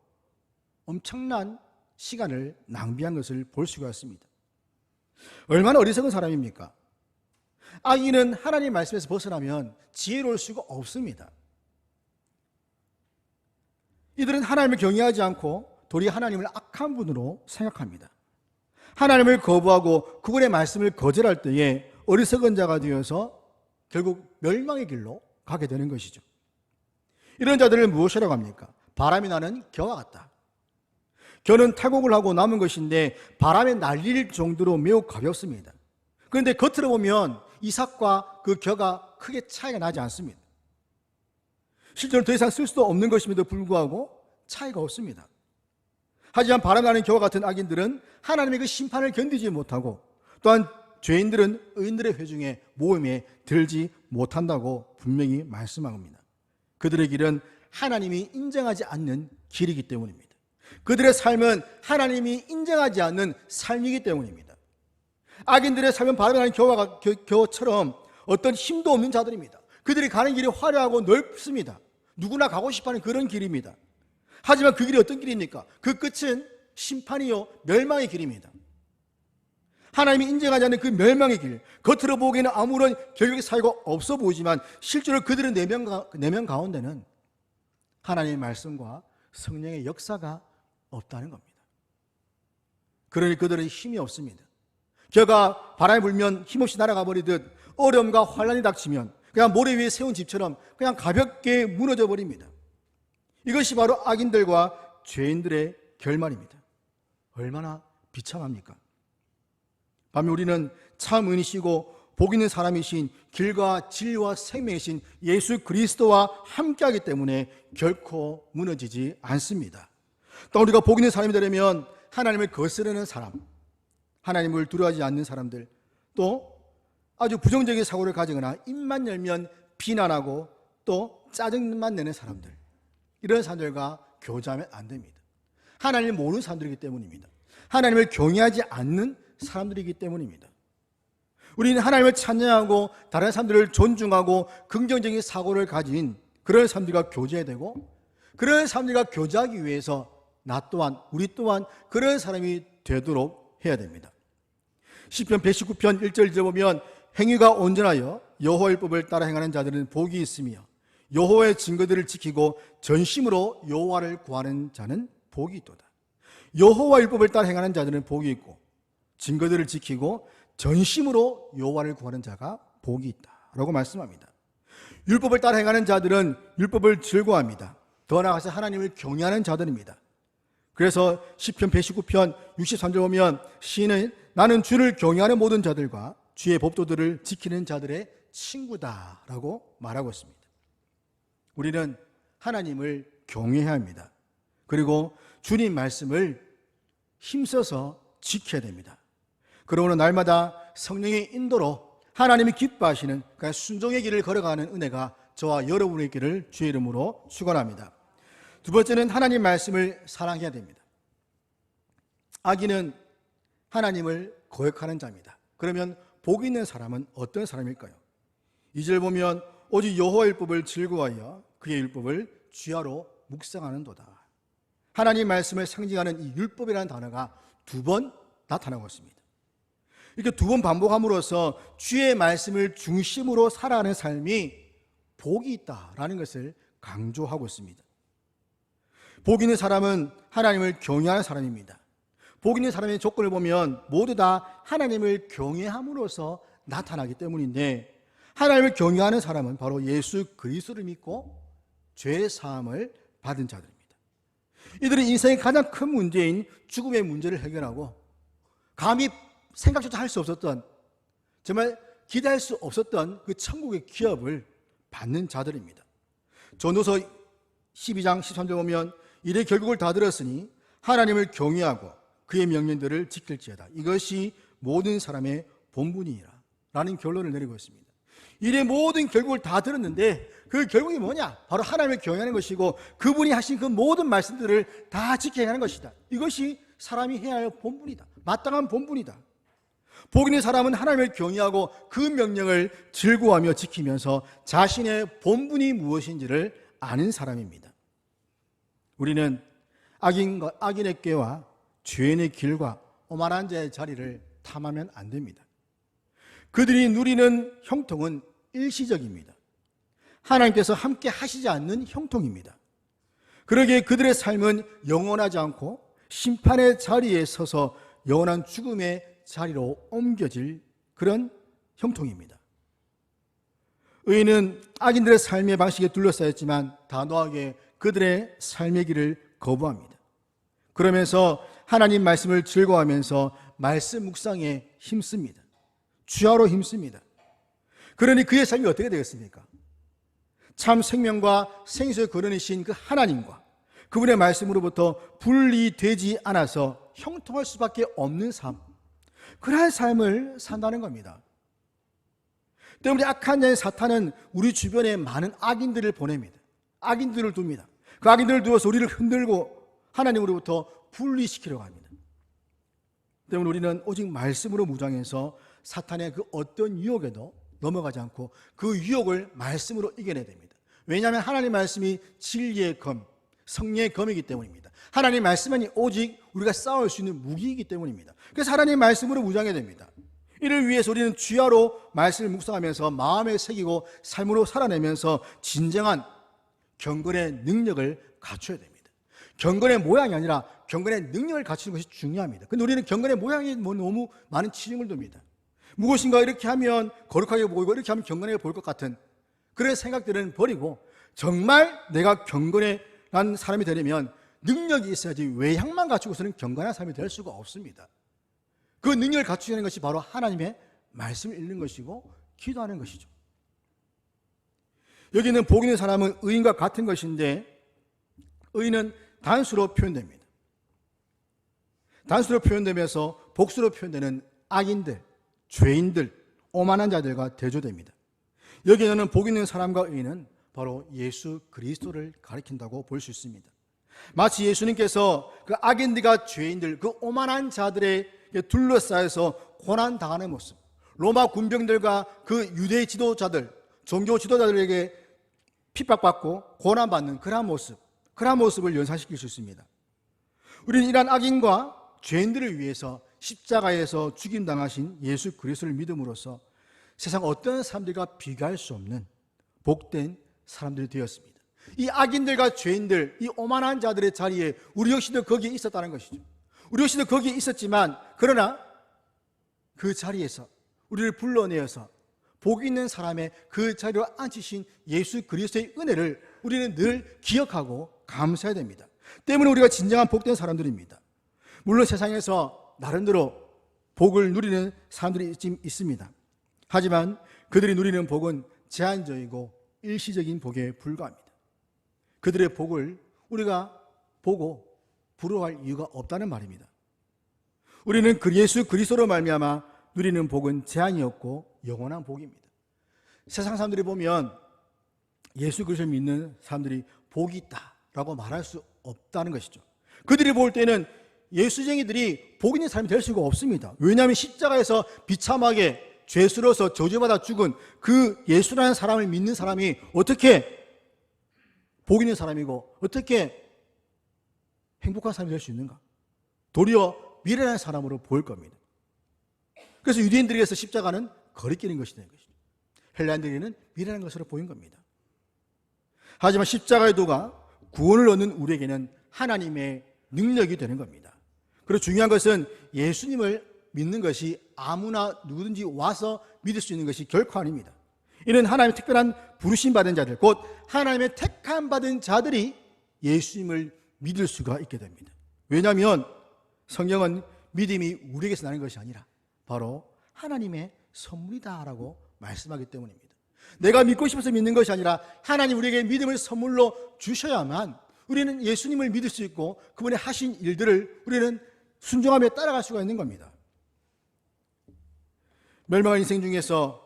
엄청난 시간을 낭비한 것을 볼 수가 있습니다. 얼마나 어리석은 사람입니까? 악인은 하나님의 말씀에서 벗어나면 지혜로울 수가 없습니다. 이들은 하나님을 경외하지 않고 도리어 하나님을 악한 분으로 생각합니다. 하나님을 거부하고 그분의 말씀을 거절할 때에 어리석은 자가 되어서 결국 멸망의 길로 가게 되는 것이죠. 이런 자들을 무엇이라고 합니까? 바람이 나는 겨와 같다. 겨는 탈곡을 하고 남은 것인데 바람에 날릴 정도로 매우 가볍습니다. 그런데 겉으로 보면 이삭과 그 겨가 크게 차이가 나지 않습니다. 실제로 더 이상 쓸 수도 없는 것임에도 불구하고 차이가 없습니다. 하지만 바람나는 겨와 같은 악인들은 하나님의 그 심판을 견디지 못하고, 또한 죄인들은 의인들의 회중에 모임에 들지 못한다고 분명히 말씀합니다. 그들의 길은 하나님이 인정하지 않는 길이기 때문입니다. 그들의 삶은 하나님이 인정하지 않는 삶이기 때문입니다. 악인들의 삶은 바람이 나는 겨처럼 어떤 힘도 없는 자들입니다. 그들이 가는 길이 화려하고 넓습니다. 누구나 가고 싶어하는 그런 길입니다. 하지만 그 길이 어떤 길입니까? 그 끝은 심판이요 멸망의 길입니다. 하나님이 인정하지 않는 그 멸망의 길, 겉으로 보기에는 아무런 결격의 사유가 없어 보이지만 실제로 그들의 내면 가운데는 하나님의 말씀과 성령의 역사가 없다는 겁니다. 그러니 그들은 힘이 없습니다. 겨가 바람이 불면 힘없이 날아가 버리듯 어려움과 환란이 닥치면 그냥 모래 위에 세운 집처럼 그냥 가볍게 무너져 버립니다. 이것이 바로 악인들과 죄인들의 결말입니다. 얼마나 비참합니까? 반면 우리는 참 의인이시고 복 있는 사람이신 길과 진리와 생명이신 예수 그리스도와 함께하기 때문에 결코 무너지지 않습니다. 또 우리가 복 있는 사람이 되려면 하나님을 거스르는 사람, 하나님을 두려워하지 않는 사람들, 또 아주 부정적인 사고를 가지거나 입만 열면 비난하고 또 짜증만 내는 사람들, 이런 사람들과 교제하면 안 됩니다. 하나님을 모르는 사람들이기 때문입니다. 하나님을 경외하지 않는 사람들이기 때문입니다. 우리는 하나님을 찬양하고 다른 사람들을 존중하고 긍정적인 사고를 가진 그런 사람들과 교제해야 되고, 그런 사람들과 교제하기 위해서 나 또한 우리 또한 그런 사람이 되도록 해야 됩니다. 시편 119편 1절 들어보면 행위가 온전하여 여호와의 법을 따라 행하는 자들은 복이 있으며 여호와의 증거들을 지키고 전심으로 여호와를 구하는 자는 복이 있도다. 여호와의 율법을 따라 행하는 자들은 복이 있고 증거들을 지키고 전심으로 여호와를 구하는 자가 복이 있다라고 말씀합니다. 율법을 따라 행하는 자들은 율법을 즐거워합니다. 더 나아가서 하나님을 경외하는 자들입니다. 그래서 시편 119편 63절 보면 시인은 나는 주를 경외하는 모든 자들과 주의 법도들을 지키는 자들의 친구다라고 말하고 있습니다. 우리는 하나님을 경외해야 합니다. 그리고 주님 말씀을 힘써서 지켜야 됩니다. 그러므로 날마다 성령의 인도로 하나님이 기뻐하시는 그 순종의 길을 걸어가는 은혜가 저와 여러분의 길을 주의 이름으로 축원합니다. 두 번째는 하나님 말씀을 사랑해야 됩니다. 악인은 하나님을 거역하는 자입니다. 그러면 복 있는 사람은 어떤 사람일까요? 2절 보면 오직 여호와 율법을 즐거워하여 그의 율법을 주야로 묵상하는도다. 하나님 말씀을 상징하는 이 율법이라는 단어가 2번 나타나고 있습니다. 이렇게 2번 반복함으로써 주의 말씀을 중심으로 살아가는 삶이 복이 있다라는 것을 강조하고 있습니다. 복 있는 사람은 하나님을 경외하는 사람입니다. 복 있는 사람의 조건을 보면 모두 다 하나님을 경외함으로써 나타나기 때문인데, 하나님을 경외하는 사람은 바로 예수 그리스도를 믿고 죄 사함을 받은 자들입니다. 이들은 인생의 가장 큰 문제인 죽음의 문제를 해결하고 감히 생각조차 할 수 없었던, 정말 기대할 수 없었던 그 천국의 기업을 받는 자들입니다. 전도서 12장 13절 보면 이래 결국을 다 들었으니 하나님을 경외하고 그의 명령들을 지킬지어다. 이것이 모든 사람의 본분이라 라는 결론을 내리고 있습니다. 이래 모든 결국을 다 들었는데 그 결국이 뭐냐? 바로 하나님을 경외하는 것이고 그분이 하신 그 모든 말씀들을 다 지켜야 하는 것이다. 이것이 사람이 해야 할 본분이다. 마땅한 본분이다. 복 있는 사람은 하나님을 경외하고 그 명령을 즐거워하며 지키면서 자신의 본분이 무엇인지를 아는 사람입니다. 우리는 악인의 꾀와 죄인의 길과 오만한 자의 자리를 탐하면 안 됩니다. 그들이 누리는 형통은 일시적입니다. 하나님께서 함께 하시지 않는 형통입니다. 그러기에 그들의 삶은 영원하지 않고 심판의 자리에 서서 영원한 죽음의 자리로 옮겨질 그런 형통입니다. 의인은 악인들의 삶의 방식에 둘러싸였지만 단호하게 그들의 삶의 길을 거부합니다. 그러면서 하나님 말씀을 즐거워하면서 말씀 묵상에 힘씁니다. 주야로 힘씁니다. 그러니 그의 삶이 어떻게 되겠습니까? 참 생명과 생수의 근원이신 그 하나님과 그분의 말씀으로부터 분리되지 않아서 형통할 수밖에 없는 삶, 그러한 삶을 산다는 겁니다. 때문에 악한 자인 사탄은 우리 주변에 많은 악인들을 보냅니다. 악인들을 둡니다. 그 악인들을 두어서 우리를 흔들고 하나님으로부터 분리시키려고 합니다. 때문에 우리는 오직 말씀으로 무장해서 사탄의 그 어떤 유혹에도 넘어가지 않고 그 유혹을 말씀으로 이겨내야 됩니다. 왜냐하면 하나님 말씀이 진리의 검, 성령의 검이기 때문입니다. 하나님 말씀만이 오직 우리가 싸울 수 있는 무기이기 때문입니다. 그래서 하나님 말씀으로 무장해야 됩니다. 이를 위해서 우리는 주야로 말씀을 묵상하면서 마음에 새기고 삶으로 살아내면서 진정한 경건의 능력을 갖춰야 됩니다. 경건의 모양이 아니라 경건의 능력을 갖추는 것이 중요합니다. 근데 우리는 경건의 모양이 너무 많은 치중을 둡니다. 무엇인가 이렇게 하면 거룩하게 보이고 이렇게 하면 경건하게 보일 것 같은 그런 생각들은 버리고 정말 내가 경건한 사람이 되려면 능력이 있어야지 외향만 갖추고서는 경건한 사람이 될 수가 없습니다. 그 능력을 갖추는 것이 바로 하나님의 말씀을 읽는 것이고 기도하는 것이죠. 여기는 복 있는 사람은 의인과 같은 것인데 의인은 단수로 표현됩니다. 단수로 표현되면서 복수로 표현되는 악인들, 죄인들, 오만한 자들과 대조됩니다. 여기에는 복 있는 사람과 의인은 바로 예수 그리스도를 가리킨다고 볼 수 있습니다. 마치 예수님께서 그 악인들과 죄인들, 그 오만한 자들에 둘러싸여서 고난당하는 모습, 로마 군병들과 그 유대 지도자들, 종교 지도자들에게 핍박받고 고난받는 그러한 모습을 연상시킬 수 있습니다. 우리는 이러한 악인과 죄인들을 위해서 십자가에서 죽임당하신 예수 그리스도를 믿음으로써 세상 어떤 사람들과 비교할 수 없는 복된 사람들이 되었습니다. 이 악인들과 죄인들, 이 오만한 자들의 자리에 우리 역시도 거기에 있었다는 것이죠. 우리 역시도 거기에 있었지만 그러나 그 자리에서 우리를 불러내어서 복 있는 사람의 그 자리로 앉히신 예수 그리스도의 은혜를 우리는 늘 기억하고 감사해야 됩니다. 때문에 우리가 진정한 복된 사람들입니다. 물론 세상에서 나름대로 복을 누리는 사람들이 있습니다. 하지만 그들이 누리는 복은 제한적이고 일시적인 복에 불과합니다. 그들의 복을 우리가 보고 부러워할 이유가 없다는 말입니다. 우리는 예수 그리스도로 말미암아 누리는 복은 제한이 없고 영원한 복입니다. 세상 사람들이 보면 예수 그리스도를 믿는 사람들이 복이 있다라고 말할 수 없다는 것이죠. 그들이 볼 때는 예수쟁이들이 복 있는 사람이 될 수가 없습니다. 왜냐하면 십자가에서 비참하게 죄수로서 저주받아 죽은 그 예수라는 사람을 믿는 사람이 어떻게 복 있는 사람이고 어떻게 행복한 사람이 될 수 있는가? 도리어 미련한 사람으로 보일 겁니다. 그래서 유대인들에게서 십자가는 거리끼는 것이 되는 것이죠. 헬라인들에게는 미련한 것으로 보인 겁니다. 하지만 십자가의 도가 구원을 얻는 우리에게는 하나님의 능력이 되는 겁니다. 그리고 중요한 것은 예수님을 믿는 것이 아무나 누구든지 와서 믿을 수 있는 것이 결코 아닙니다. 이는 하나님의 특별한 부르심 받은 자들, 곧 하나님의 택함 받은 자들이 예수님을 믿을 수가 있게 됩니다. 왜냐하면 성경은 믿음이 우리에게서 나는 것이 아니라 바로 하나님의 선물이다라고 말씀하기 때문입니다. 내가 믿고 싶어서 믿는 것이 아니라 하나님 우리에게 믿음을 선물로 주셔야만 우리는 예수님을 믿을 수 있고 그분의 하신 일들을 우리는 순종하며 따라갈 수가 있는 겁니다. 멸망한 인생 중에서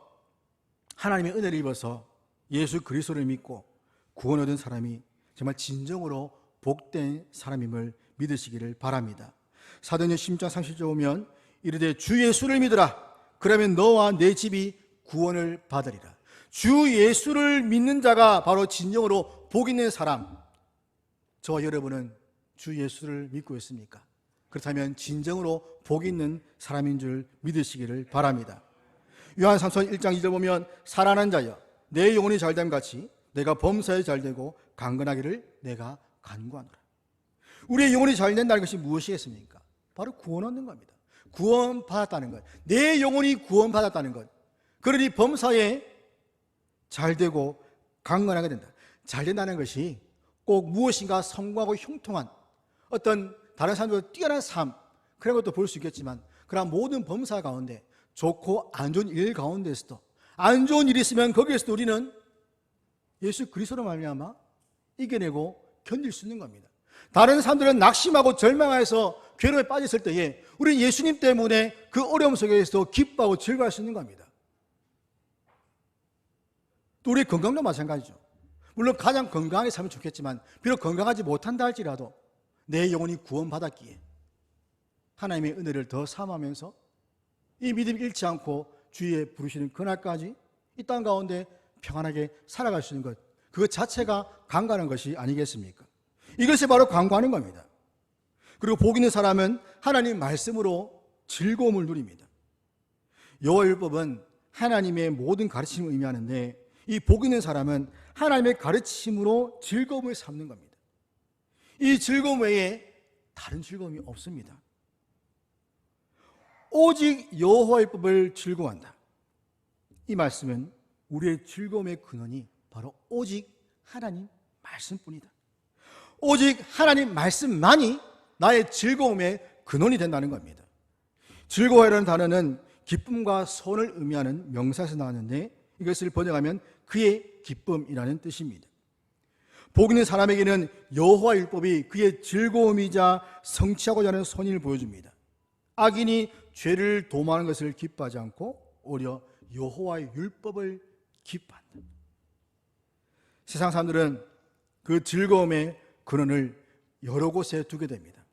하나님의 은혜를 입어서 예수 그리스도를 믿고 구원 얻은 사람이 정말 진정으로 복된 사람임을 믿으시기를 바랍니다. 사도행전 16장 30절 보면 이르되 주 예수를 믿으라. 그러면 너와 내 집이 구원을 받으리라. 주 예수를 믿는 자가 바로 진정으로 복 있는 사람. 저와 여러분은 주 예수를 믿고 있습니까? 그렇다면 진정으로 복 있는 사람인 줄 믿으시기를 바랍니다. 요한삼서 1장 2절 보면 살아난 자여 내 영혼이 잘됨 같이 내가 범사에 잘되고 강건하기를 내가 간구하노라. 우리의 영혼이 잘된다는 것이 무엇이겠습니까? 바로 구원 얻는 겁니다. 구원받았다는 것. 내 영혼이 구원받았다는 것. 그러니 범사에 잘되고 강건하게 된다. 잘된다는 것이 꼭 무엇인가 성공하고 형통한 어떤 다른 사람들보다 뛰어난 삶, 그런 것도 볼 수 있겠지만 그러나 모든 범사 가운데 좋고 안 좋은 일 가운데서도 안 좋은 일이 있으면 거기에서도 우리는 예수 그리스도로 말미암아 이겨내고 견딜 수 있는 겁니다. 다른 사람들은 낙심하고 절망해서 괴로움에 빠졌을 때에 우리는 예수님 때문에 그 어려움 속에서 기뻐하고 즐거워할 수 있는 겁니다. 또 우리의 건강도 마찬가지죠. 물론 가장 건강하게 살면 좋겠지만 비록 건강하지 못한다 할지라도 내 영혼이 구원받았기에 하나님의 은혜를 더 삼으면서 이 믿음이 잃지 않고 주위에 부르시는 그날까지 이 땅 가운데 평안하게 살아갈 수 있는 것, 그것 자체가 강구하는 것이 아니겠습니까? 이것이 바로 강구하는 겁니다. 그리고 복 있는 사람은 하나님 말씀으로 즐거움을 누립니다. 여호와율법은 하나님의 모든 가르침을 의미하는데 이 복 있는 사람은 하나님의 가르침으로 즐거움을 삼는 겁니다. 이 즐거움 외에 다른 즐거움이 없습니다. 오직 여호와율법을 즐거워한다. 이 말씀은 우리의 즐거움의 근원이 바로 오직 하나님 말씀뿐이다. 오직 하나님 말씀만이 나의 즐거움의 근원이 된다는 겁니다. 즐거워라는 단어는 기쁨과 선을 의미하는 명사에서 나왔는데 이것을 번역하면 그의 기쁨이라는 뜻입니다. 복 있는 사람에게는 여호와 율법이 그의 즐거움이자 성취하고자 하는 선의를 보여줍니다. 악인이 죄를 도모하는 것을 기뻐하지 않고 오히려 여호와의 율법을 기뻐한다. 세상 사람들은 그 즐거움의 근원을 여러 곳에 두게 됩니다.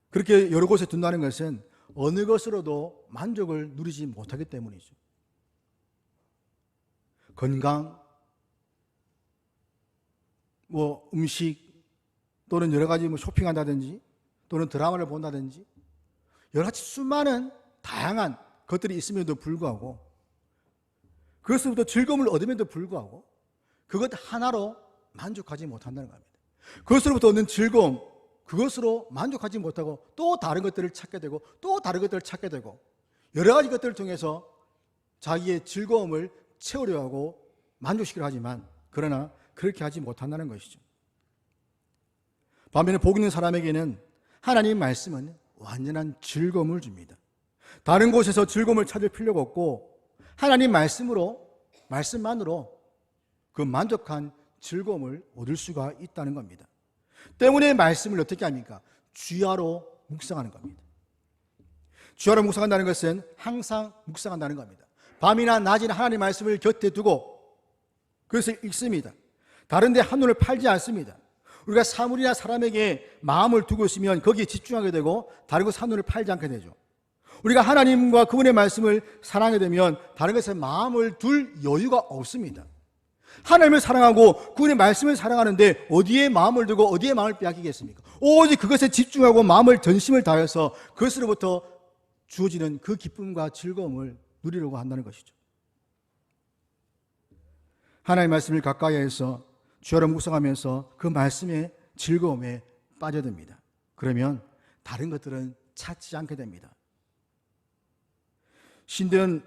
그렇게 여러 곳에 둔다는 것은 어느 것으로도 만족을 누리지 못하기 때문이죠. 건강, 음식, 또는 여러 가지 쇼핑한다든지, 또는 드라마를 본다든지, 여러 가지 수많은 다양한 것들이 있음에도 불구하고, 그것으로부터 즐거움을 얻음에도 불구하고, 그것 하나로 만족하지 못한다는 겁니다. 그것으로부터 얻는 즐거움, 그것으로 만족하지 못하고 또 다른 것들을 찾게 되고 또 다른 것들을 찾게 되고 여러 가지 것들을 통해서 자기의 즐거움을 채우려 하고 만족시키려 하지만 그러나 그렇게 하지 못한다는 것이죠. 반면에 복 있는 사람에게는 하나님 말씀은 완전한 즐거움을 줍니다. 다른 곳에서 즐거움을 찾을 필요가 없고 하나님 말씀만으로 그 만족한 즐거움을 얻을 수가 있다는 겁니다. 때문에 말씀을 어떻게 합니까? 주야로 묵상하는 겁니다. 주야로 묵상한다는 것은 항상 묵상한다는 겁니다. 밤이나 낮이나 하나님의 말씀을 곁에 두고 그것을 읽습니다. 다른 데 한눈을 팔지 않습니다. 우리가 사물이나 사람에게 마음을 두고 있으면 거기에 집중하게 되고 다른 것에 한눈을 팔지 않게 되죠. 우리가 하나님과 그분의 말씀을 사랑하게 되면 다른 것에 마음을 둘 여유가 없습니다. 하나님을 사랑하고 그분의 말씀을 사랑하는데 어디에 마음을 두고 어디에 마음을 빼앗기겠습니까? 오직 그것에 집중하고 마음을 전심을 다해서 그것으로부터 주어지는 그 기쁨과 즐거움을 누리려고 한다는 것이죠. 하나님의 말씀을 가까이 해서 주야로 묵상하면서 그 말씀의 즐거움에 빠져듭니다. 그러면 다른 것들은 찾지 않게 됩니다. 신대원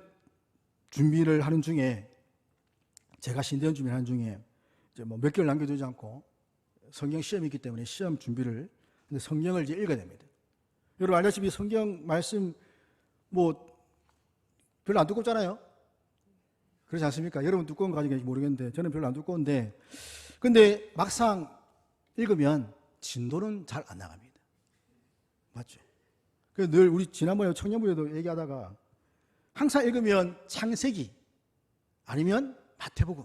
준비를 하는 중에 제가 신대원 준비를 하는 중에 이제 뭐 몇 개월 남겨두지 않고 성경 시험이 있기 때문에 시험 준비를 근데 성경을 이제 읽어야 됩니다. 여러분 알다시피 성경 말씀 뭐 별로 안 두껍잖아요. 그렇지 않습니까? 여러분 두꺼운 거 가지고 계신지 모르겠는데 저는 별로 안 두꺼운데 근데 막상 읽으면 진도는 잘 안 나갑니다. 맞죠? 그래서 늘 우리 지난번에 청년부에도 얘기하다가 항상 읽으면 창세기 아니면 마태복음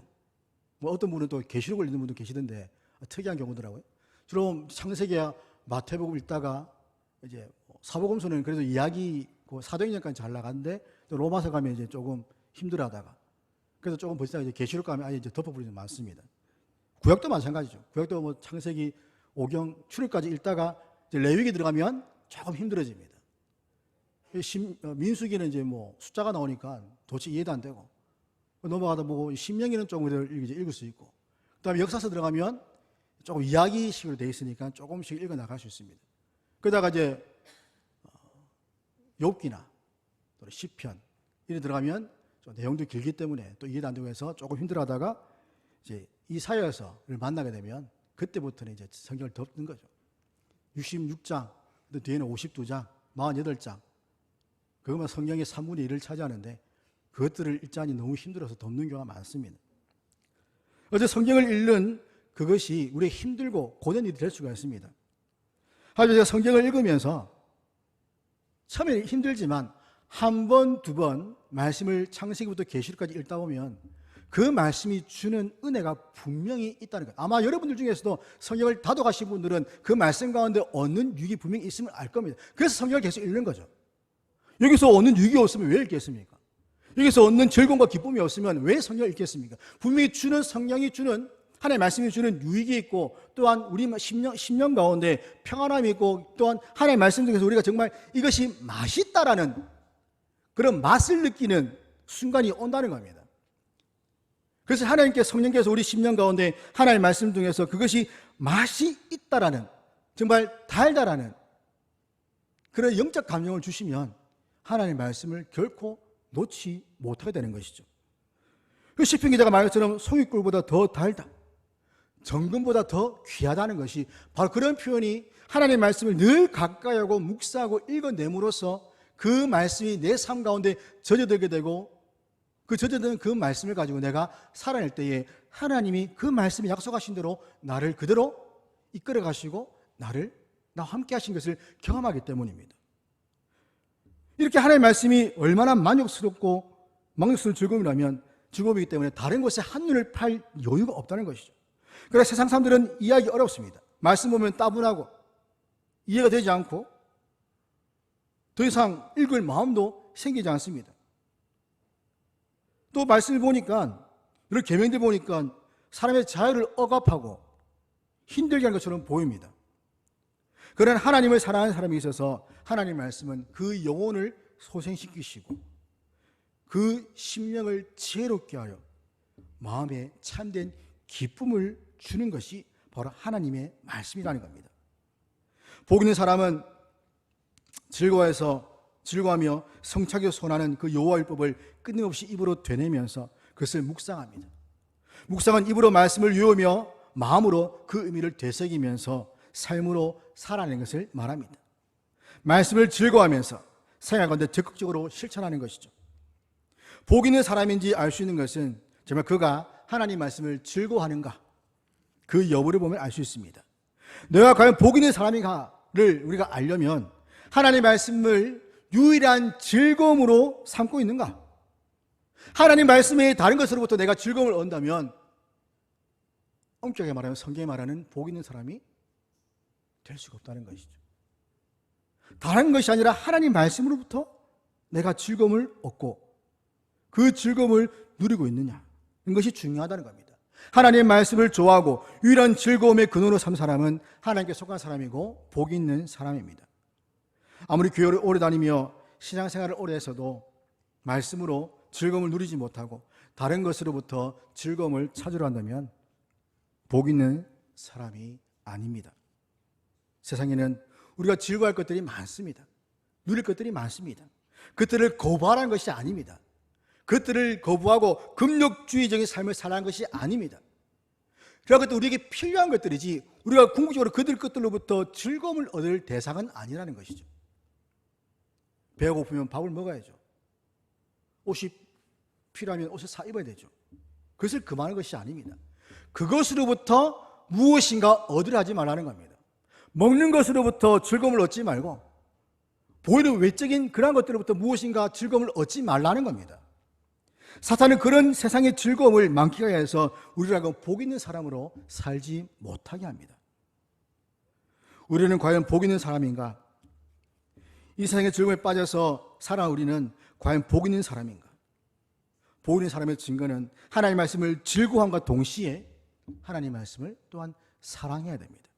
뭐 어떤 분은 또 계시록을 읽는 분도 계시던데 특이한 경우더라고요. 주로 창세기야 마태복음 읽다가 이제 사복음서는 그래도 이야기 사도행전까지 잘 나가는데 또 로마서 가면 이제 조금 힘들어하다가 그래서 조금 벌써 이제 계시록 가면 아예 이제 덮어버리는 게 많습니다. 구약도 마찬가지죠. 구약도 뭐 창세기 5경 출애굽까지 읽다가 이제 레위기 들어가면 조금 힘들어집니다. 민수기는 이제 뭐 숫자가 나오니까 도대체 이해도 안 되고 넘어가다 보고 신명기는 조금 읽을 수 있고 그다음에 역사서 들어가면 조금 이야기식으로 되어 있으니까 조금씩 읽어 나갈 수 있습니다. 그러다가 이제 욥기나 또 시편 이래 들어가면 좀 내용도 길기 때문에 또 이해도 안 되고 해서 조금 힘들어하다가 이제 이사야서를 만나게 되면 그때부터는 이제 성경을 덮는 거죠. 66장, 또 뒤에는 52장, 48장. 그것만 성경의 3분의 1을 차지하는데 그것들을 읽자니 너무 힘들어서 덮는 경우가 많습니다. 어제 성경을 읽는 그것이 우리의 힘들고 고된 일이 될 수가 있습니다. 하지만 제가 성경을 읽으면서 처음에 힘들지만 한 번, 두 번 말씀을 창세기부터 계시록까지 읽다 보면 그 말씀이 주는 은혜가 분명히 있다는 거예요. 아마 여러분들 중에서도 성경을 다독하신 분들은 그 말씀 가운데 얻는 유익이 분명히 있음을 알 겁니다. 그래서 성경을 계속 읽는 거죠. 여기서 얻는 유익이 없으면 왜 읽겠습니까? 여기서 얻는 즐거움과 기쁨이 없으면 왜 성경을 읽겠습니까? 분명히 주는 성경이 주는 하나님의 말씀이 주는 유익이 있고 또한 우리 심령 가운데 평안함이 있고 또한 하나님의 말씀 중에서 우리가 정말 이것이 맛있다라는 그런 맛을 느끼는 순간이 온다는 겁니다. 그래서 하나님께 성령께서 우리 심령 가운데 하나님의 말씀 중에서 그것이 맛이 있다라는 정말 달달하는 그런 영적 감정을 주시면 하나님의 말씀을 결코 놓지 못하게 되는 것이죠. 그 시편 기자가 말한 것처럼 송이꿀보다 더 달다, 정금보다 더 귀하다는 것이 바로 그런 표현이 하나님의 말씀을 늘 가까이 하고 묵상하고 읽어냄으로써 그 말씀이 내 삶 가운데 젖어들게 되고 그 젖어드는 그 말씀을 가지고 내가 살아낼 때에 하나님이 그 말씀이 약속하신 대로 나를 그대로 이끌어 가시고 나와 함께 하신 것을 경험하기 때문입니다. 이렇게 하나님의 말씀이 얼마나 만족스럽고 즐거움이기 때문에 다른 곳에 한눈을 팔 여유가 없다는 것이죠. 그래서 세상 사람들은 이해하기 어렵습니다. 말씀 보면 따분하고 이해가 되지 않고 더 이상 읽을 마음도 생기지 않습니다. 또 말씀을 보니까 이런 계명들 보니까 사람의 자유를 억압하고 힘들게 하는 것처럼 보입니다. 그런 하나님을 사랑하는 사람이 있어서 하나님의 말씀은 그 영혼을 소생시키시고 그 심령을 지혜롭게 하여 마음에 참된 기쁨을 주는 것이 바로 하나님의 말씀이라는 겁니다. 복 있는 사람은 즐거워하며 성착에 손하는 그 여호와 율법을 끊임없이 입으로 되뇌면서 그것을 묵상합니다. 묵상은 입으로 말씀을 외우며 마음으로 그 의미를 되새기면서 삶으로 살아내는 것을 말합니다. 말씀을 즐거워하면서 생활 가운데 적극적으로 실천하는 것이죠. 복 있는 사람인지 알 수 있는 것은 정말 그가 하나님 말씀을 즐거워하는가 그 여부를 보면 알 수 있습니다. 내가 과연 복 있는 사람인가를 우리가 알려면 하나님의 말씀을 유일한 즐거움으로 삼고 있는가? 하나님 말씀에 다른 것으로부터 내가 즐거움을 얻는다면 엄격하게 말하면 성경에 말하는 복 있는 사람이 될 수가 없다는 것이죠. 다른 것이 아니라 하나님 말씀으로부터 내가 즐거움을 얻고 그 즐거움을 누리고 있느냐, 이것이 중요하다는 겁니다. 하나님의 말씀을 좋아하고 유일한 즐거움의 근원으로 삼는 사람은 하나님께 속한 사람이고 복이 있는 사람입니다. 아무리 교회를 오래 다니며 신앙생활을 오래 해서도 말씀으로 즐거움을 누리지 못하고 다른 것으로부터 즐거움을 찾으려 한다면 복 있는 사람이 아닙니다. 세상에는 우리가 즐거워할 것들이 많습니다. 누릴 것들이 많습니다. 그들을 거부하라는 것이 아닙니다. 그들을 거부하고 금욕주의적인 삶을 살아가는 것이 아닙니다. 그런 것들 우리에게 필요한 것들이지 우리가 궁극적으로 그들 것들로부터 즐거움을 얻을 대상은 아니라는 것이죠. 배가 고프면 밥을 먹어야죠. 옷이 필요하면 옷을 사 입어야 되죠. 그것을 금하는 것이 아닙니다. 그것으로부터 무엇인가 얻으려 하지 말라는 겁니다. 먹는 것으로부터 즐거움을 얻지 말고 보이는 외적인 그런 것들로부터 무엇인가 즐거움을 얻지 말라는 겁니다. 사탄은 그런 세상의 즐거움을 만끽하게 해서 우리라고 복 있는 사람으로 살지 못하게 합니다. 우리는 과연 복 있는 사람인가? 이 세상의 즐거움에 빠져서 살아온 우리는 과연 복 있는 사람인가? 복 있는 사람의 증거는 하나님의 말씀을 즐거워함과 동시에 하나님의 말씀을 또한 사랑해야 됩니다.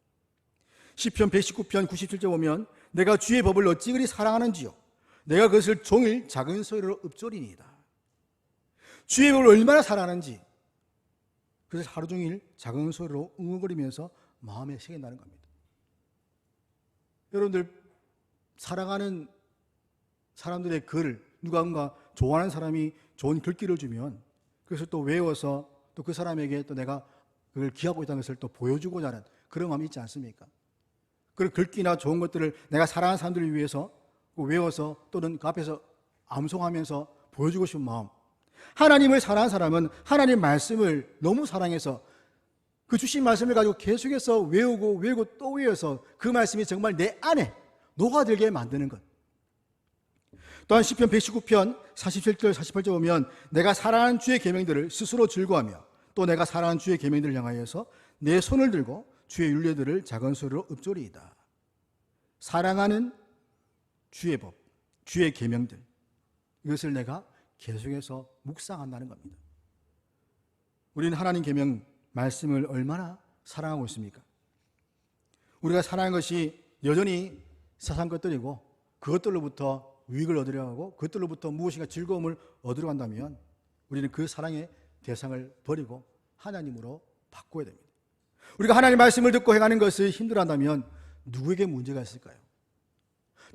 시편 119편 97절 보면 내가 주의 법을 어찌 그리 사랑하는지요 내가 그것을 종일 작은 소리로 읊조리니이다. 주의 법을 얼마나 사랑하는지 그래서 하루 종일 작은 소리로 웅웅거리면서 마음에 새긴다는 겁니다. 여러분들 사랑하는 사람들의 글을 누군가 좋아하는 사람이 좋은 글귀를 주면 그것을 또 외워서 또 그 사람에게 또 내가 그걸 기하고 있다는 것을 또 보여주고자 하는 그런 마음이 있지 않습니까? 그 글귀나 좋은 것들을 내가 사랑하는 사람들을 위해서 외워서 또는 그 앞에서 암송하면서 보여주고 싶은 마음. 하나님을 사랑하는 사람은 하나님 말씀을 너무 사랑해서 그 주신 말씀을 가지고 계속해서 외우고 또 외워서 그 말씀이 정말 내 안에 녹아들게 만드는 것. 또한 시편 119편 47절 48절 보면 내가 사랑하는 주의 계명들을 스스로 즐거워하며 또 내가 사랑하는 주의 계명들을 향하여서 내 손을 들고 주의 율례들을 작은 소리로 읊조리이다. 사랑하는 주의 법, 주의 계명들 이것을 내가 계속해서 묵상한다는 겁니다. 우리는 하나님 계명 말씀을 얼마나 사랑하고 있습니까? 우리가 사랑하는 것이 여전히 세상 것들이고 그것들로부터 유익을 얻으려 하고 그것들로부터 무엇인가 즐거움을 얻으려 한다면 우리는 그 사랑의 대상을 버리고 하나님으로 바꿔야 됩니다. 우리가 하나님 말씀을 듣고 행하는 것을 힘들어한다면 누구에게 문제가 있을까요?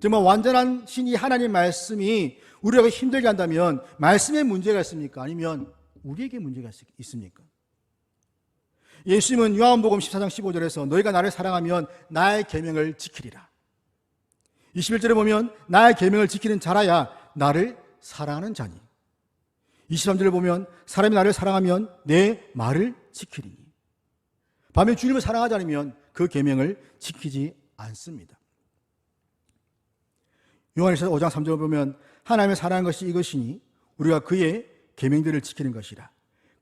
정말 완전한 신이 하나님 말씀이 우리에게 힘들게 한다면 말씀에 문제가 있습니까? 아니면 우리에게 문제가 있습니까? 예수님은 요한복음 14장 15절에서 너희가 나를 사랑하면 나의 계명을 지키리라. 21절에 보면 나의 계명을 지키는 자라야 나를 사랑하는 자니. 23절에 보면 사람이 나를 사랑하면 내 말을 지키리니. 반면 주님을 사랑하지 않으면 그 계명을 지키지 않습니다. 요한일서 5장 3절에 보면 하나님을 사랑하는 것이 이것이니 우리가 그의 계명들을 지키는 것이라.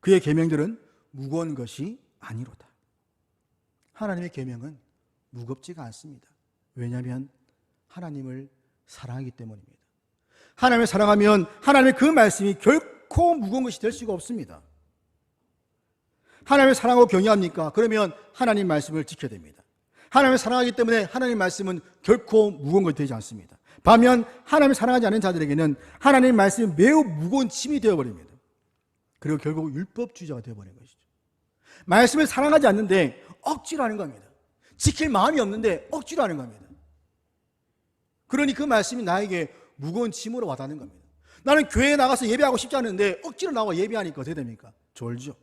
그의 계명들은 무거운 것이 아니로다. 하나님의 계명은 무겁지가 않습니다. 왜냐하면 하나님을 사랑하기 때문입니다. 하나님을 사랑하면 하나님의 그 말씀이 결코 무거운 것이 될 수가 없습니다. 하나님을 사랑하고 경외합니까? 그러면 하나님 말씀을 지켜야 됩니다. 하나님을 사랑하기 때문에 하나님 말씀은 결코 무거운 것이 되지 않습니다. 반면 하나님을 사랑하지 않는 자들에게는 하나님 말씀이 매우 무거운 짐이 되어버립니다. 그리고 결국 율법주의자가 되어버리는 것이죠. 말씀을 사랑하지 않는데 억지로 하는 겁니다. 지킬 마음이 없는데 억지로 하는 겁니다. 그러니 그 말씀이 나에게 무거운 짐으로 와닿는 겁니다. 나는 교회에 나가서 예배하고 싶지 않은데 억지로 나와 예배하니까 어떻게 됩니까? 졸죠.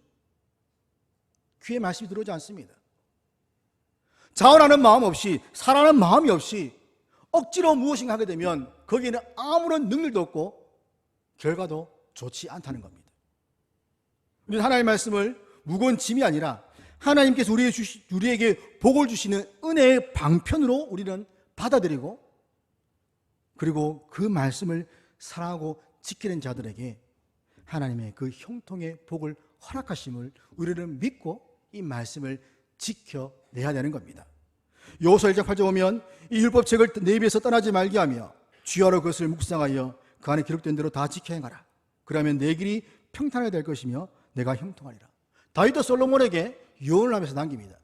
귀에 말씀이 들어오지 않습니다. 자원하는 마음 없이 사랑하는 마음이 없이 억지로 무엇인가 하게 되면 거기에는 아무런 능력도 없고 결과도 좋지 않다는 겁니다. 우리는 하나님의 말씀을 무거운 짐이 아니라 하나님께서 우리에게 복을 주시는 은혜의 방편으로 우리는 받아들이고, 그리고 그 말씀을 사랑하고 지키는 자들에게 하나님의 그 형통의 복을 허락하심을 우리는 믿고 이 말씀을 지켜내야 되는 겁니다. 여호수아 1장 8절 보면 이 율법책을 내 입에서 떠나지 말게 하며 주야로 그것을 묵상하여 그 안에 기록된 대로 다 지켜 행하라. 그러면 내 길이 평탄하게 될 것이며 내가 형통하리라. 다윗도 솔로몬에게 유언을 하면서 남깁니다.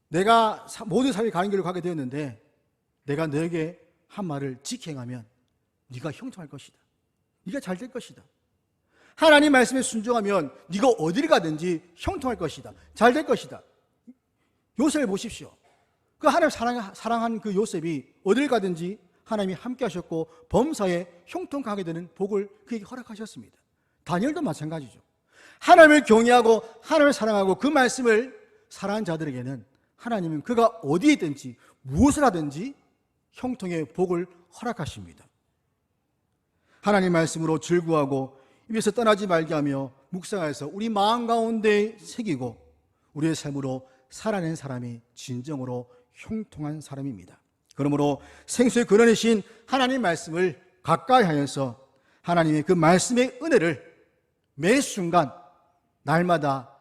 내가 모든 사람이 가는 길을 가게 되었는데 내가 너에게 한 말을 지켜 행하면 네가 형통할 것이다. 네가 잘 될 것이다. 하나님 말씀에 순종하면 네가 어디를 가든지 형통할 것이다. 잘 될 것이다. 요셉을 보십시오. 그 하나님 사랑한 그 요셉이 어딜 가든지 하나님이 함께 하셨고 범사에 형통하게 되는 복을 그에게 허락하셨습니다. 다니엘도 마찬가지죠. 하나님을 경외하고 하나님을 사랑하고 그 말씀을 사랑하는 자들에게는 하나님은 그가 어디에 있든지 무엇을 하든지 형통의 복을 허락하십니다. 하나님 말씀으로 즐거워하고 입에서 떠나지 말게 하며 묵상하여서 우리 마음 가운데 새기고 우리의 삶으로 살아낸 사람이 진정으로 형통한 사람입니다. 그러므로 생수의 근원이신 하나님 말씀을 가까이 하여서 하나님의 그 말씀의 은혜를 매 순간 날마다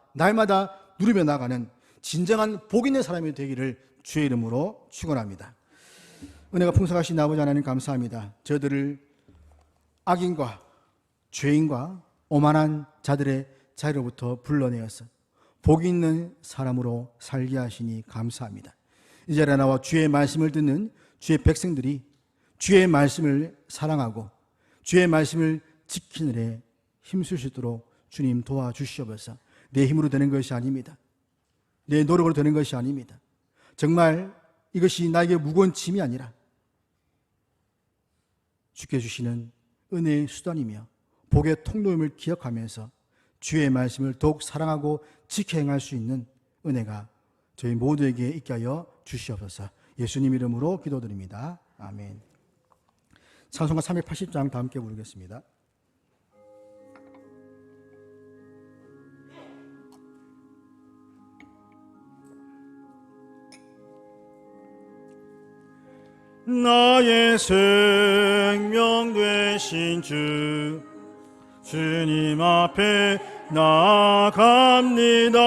누리며 나가는 진정한 복 있는 사람이 되기를 주의 이름으로 축원합니다. 은혜가 풍성하신 아버지 하나님 감사합니다. 저희들을 악인과 죄인과 오만한 자들의 자리로부터 불러내어서 복 있는 사람으로 살게 하시니 감사합니다. 이 자리에 나와 주의 말씀을 듣는 주의 백성들이 주의 말씀을 사랑하고 주의 말씀을 지키는 데 힘쓸 수 있도록 주님 도와주시옵소서. 내 힘으로 되는 것이 아닙니다. 내 노력으로 되는 것이 아닙니다. 정말 이것이 나에게 무거운 짐이 아니라 주께 주시는 은혜의 수단이며 복의 통로임을 기억하면서 주의 말씀을 더욱 사랑하고 지켜 행할 수 있는 은혜가 저희 모두에게 있게 하여 주시옵소서. 예수님 이름으로 기도드립니다. 아멘. 찬송가 380장 다 함께 부르겠습니다. 나의 생명 되신 주 주님 앞에 나아갑니다.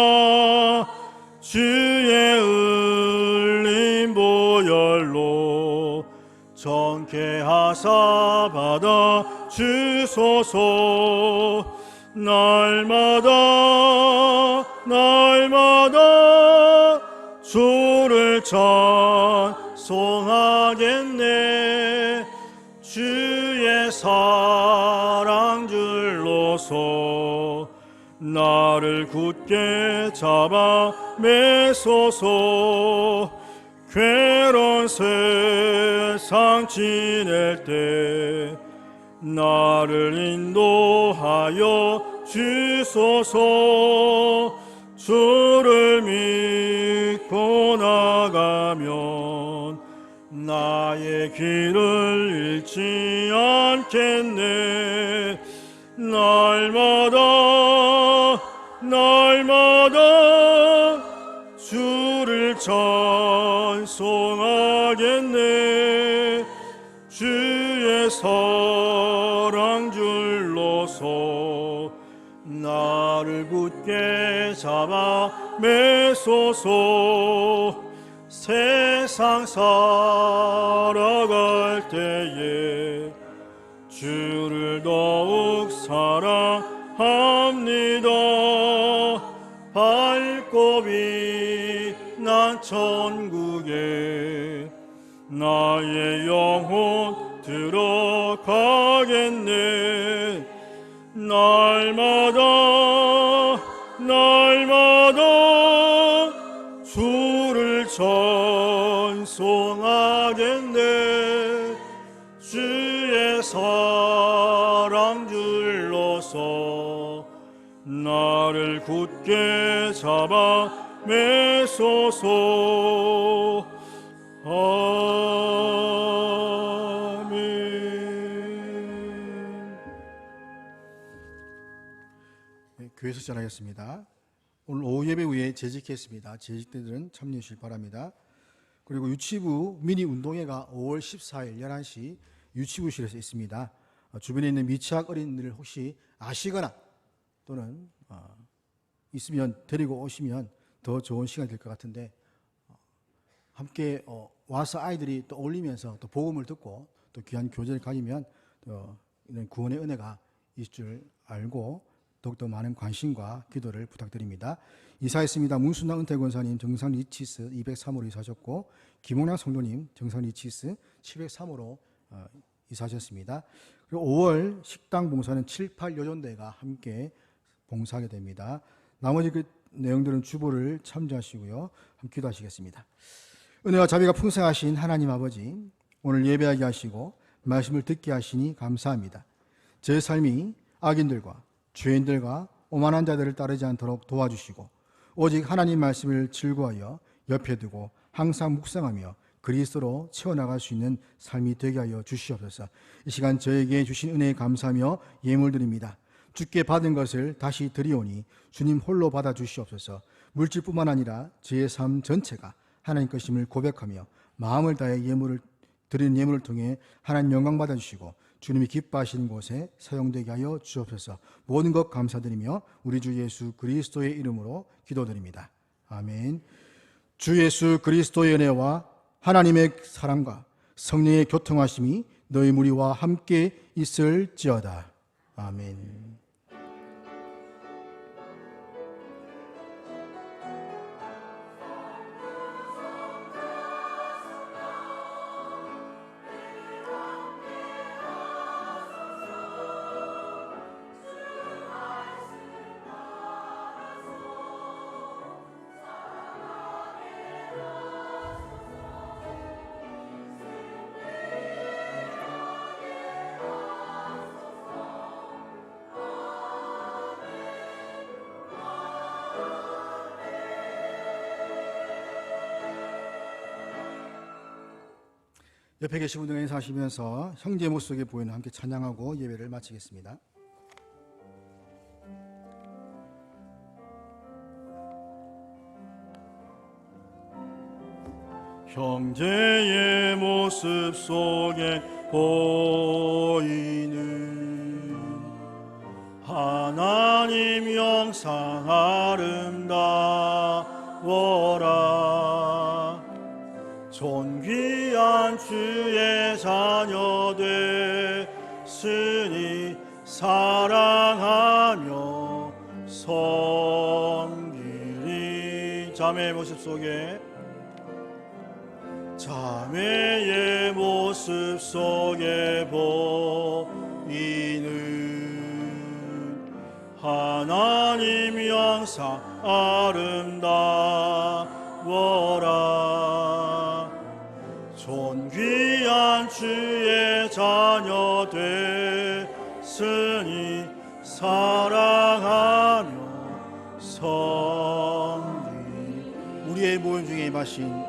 주의 흘린 보혈로 정케하사 받아 주소서. 날마다 주를 찬송하겠네. 주의 사랑 줄로서 나를 굳게 잡아 매소서. 괴로운 세상 지낼 때 나를 인도하여 주소서. 주를 믿고 나가면 나의 길을 잃지 않겠네. 날마다 주를 찬송하겠네. 주의 사랑 줄로서 나를 굳게 잡아 매소서. 세상 살아갈 때에 주를 더욱 사랑합니다. 밝고 빛난 천국에 나의 영혼 들어가겠네. 날마다 주를 찬송하겠네. 주의 사랑 줄로서 나를 굳게 잡아 매소서. 아멘. 네, 교회에서 전하겠습니다. 오늘 오후 예배 후에 재직했습니다. 재직대들은 참여해 주시기 바랍니다. 그리고 유치부 미니 운동회가 5월 14일 11시 유치부실에서 있습니다. 주변에 있는 미취학 어린이들 혹시 아시거나 또는 있으면 데리고 오시면 더 좋은 시간이 될 것 같은데, 함께 와서 아이들이 또 어울리면서 또 복음을 듣고 또 귀한 교제를 가지면 이런 구원의 은혜가 있을 줄 알고 더욱더 많은 관심과 기도를 부탁드립니다. 이사했습니다. 문순남 은퇴권사님 정상 리치스 203호로 이사하셨고, 김홍량 성도님 정상 리치스 703호로 이사하셨습니다. 그리고 5월 식당 봉사는 7, 8 여전대가 함께 봉사하게 됩니다. 나머지 그 내용들은 주보를 참조하시고요. 함께 기도하시겠습니다. 은혜와 자비가 풍성하신 하나님 아버지, 오늘 예배하게 하시고 말씀을 듣게 하시니 감사합니다. 제 삶이 악인들과 죄인들과 오만한 자들을 따르지 않도록 도와주시고, 오직 하나님 말씀을 즐거워하여 옆에 두고 항상 묵상하며 그리스도로 채워나갈 수 있는 삶이 되게 하여 주시옵소서. 이 시간 저에게 주신 은혜에 감사하며 예물드립니다. 주께 받은 것을 다시 드리오니 주님 홀로 받아 주시옵소서. 물질뿐만 아니라 저의 삶 전체가 하나님 것임을 고백하며 마음을 다해 드리는 예물을 통해 하나님 영광 받아 주시고 주님이 기뻐하시는 곳에 사용되게 하여 주옵소서. 모든 것 감사드리며 우리 주 예수 그리스도의 이름으로 기도드립니다. 아멘. 주 예수 그리스도의 은혜와 하나님의 사랑과 성령의 교통하심이 너희 무리와 함께 있을지어다. 아멘. 옆에 계신 분들 인사하시면서 형제 모습 속에 보이는 함께 찬양하고 예배를 마치겠습니다. 형제의 모습 속에 보이는 하나님 영상 아름다워라. 존귀한 주의 자녀 됐으니 사랑하며 섬기리. 자매의 모습 속에 자매의 모습 속에 보이는 하나님 영상 아름다워라. 존귀한 주의 자녀 됐으니 사랑하며 섬기. 우리의 모임 중에 임하신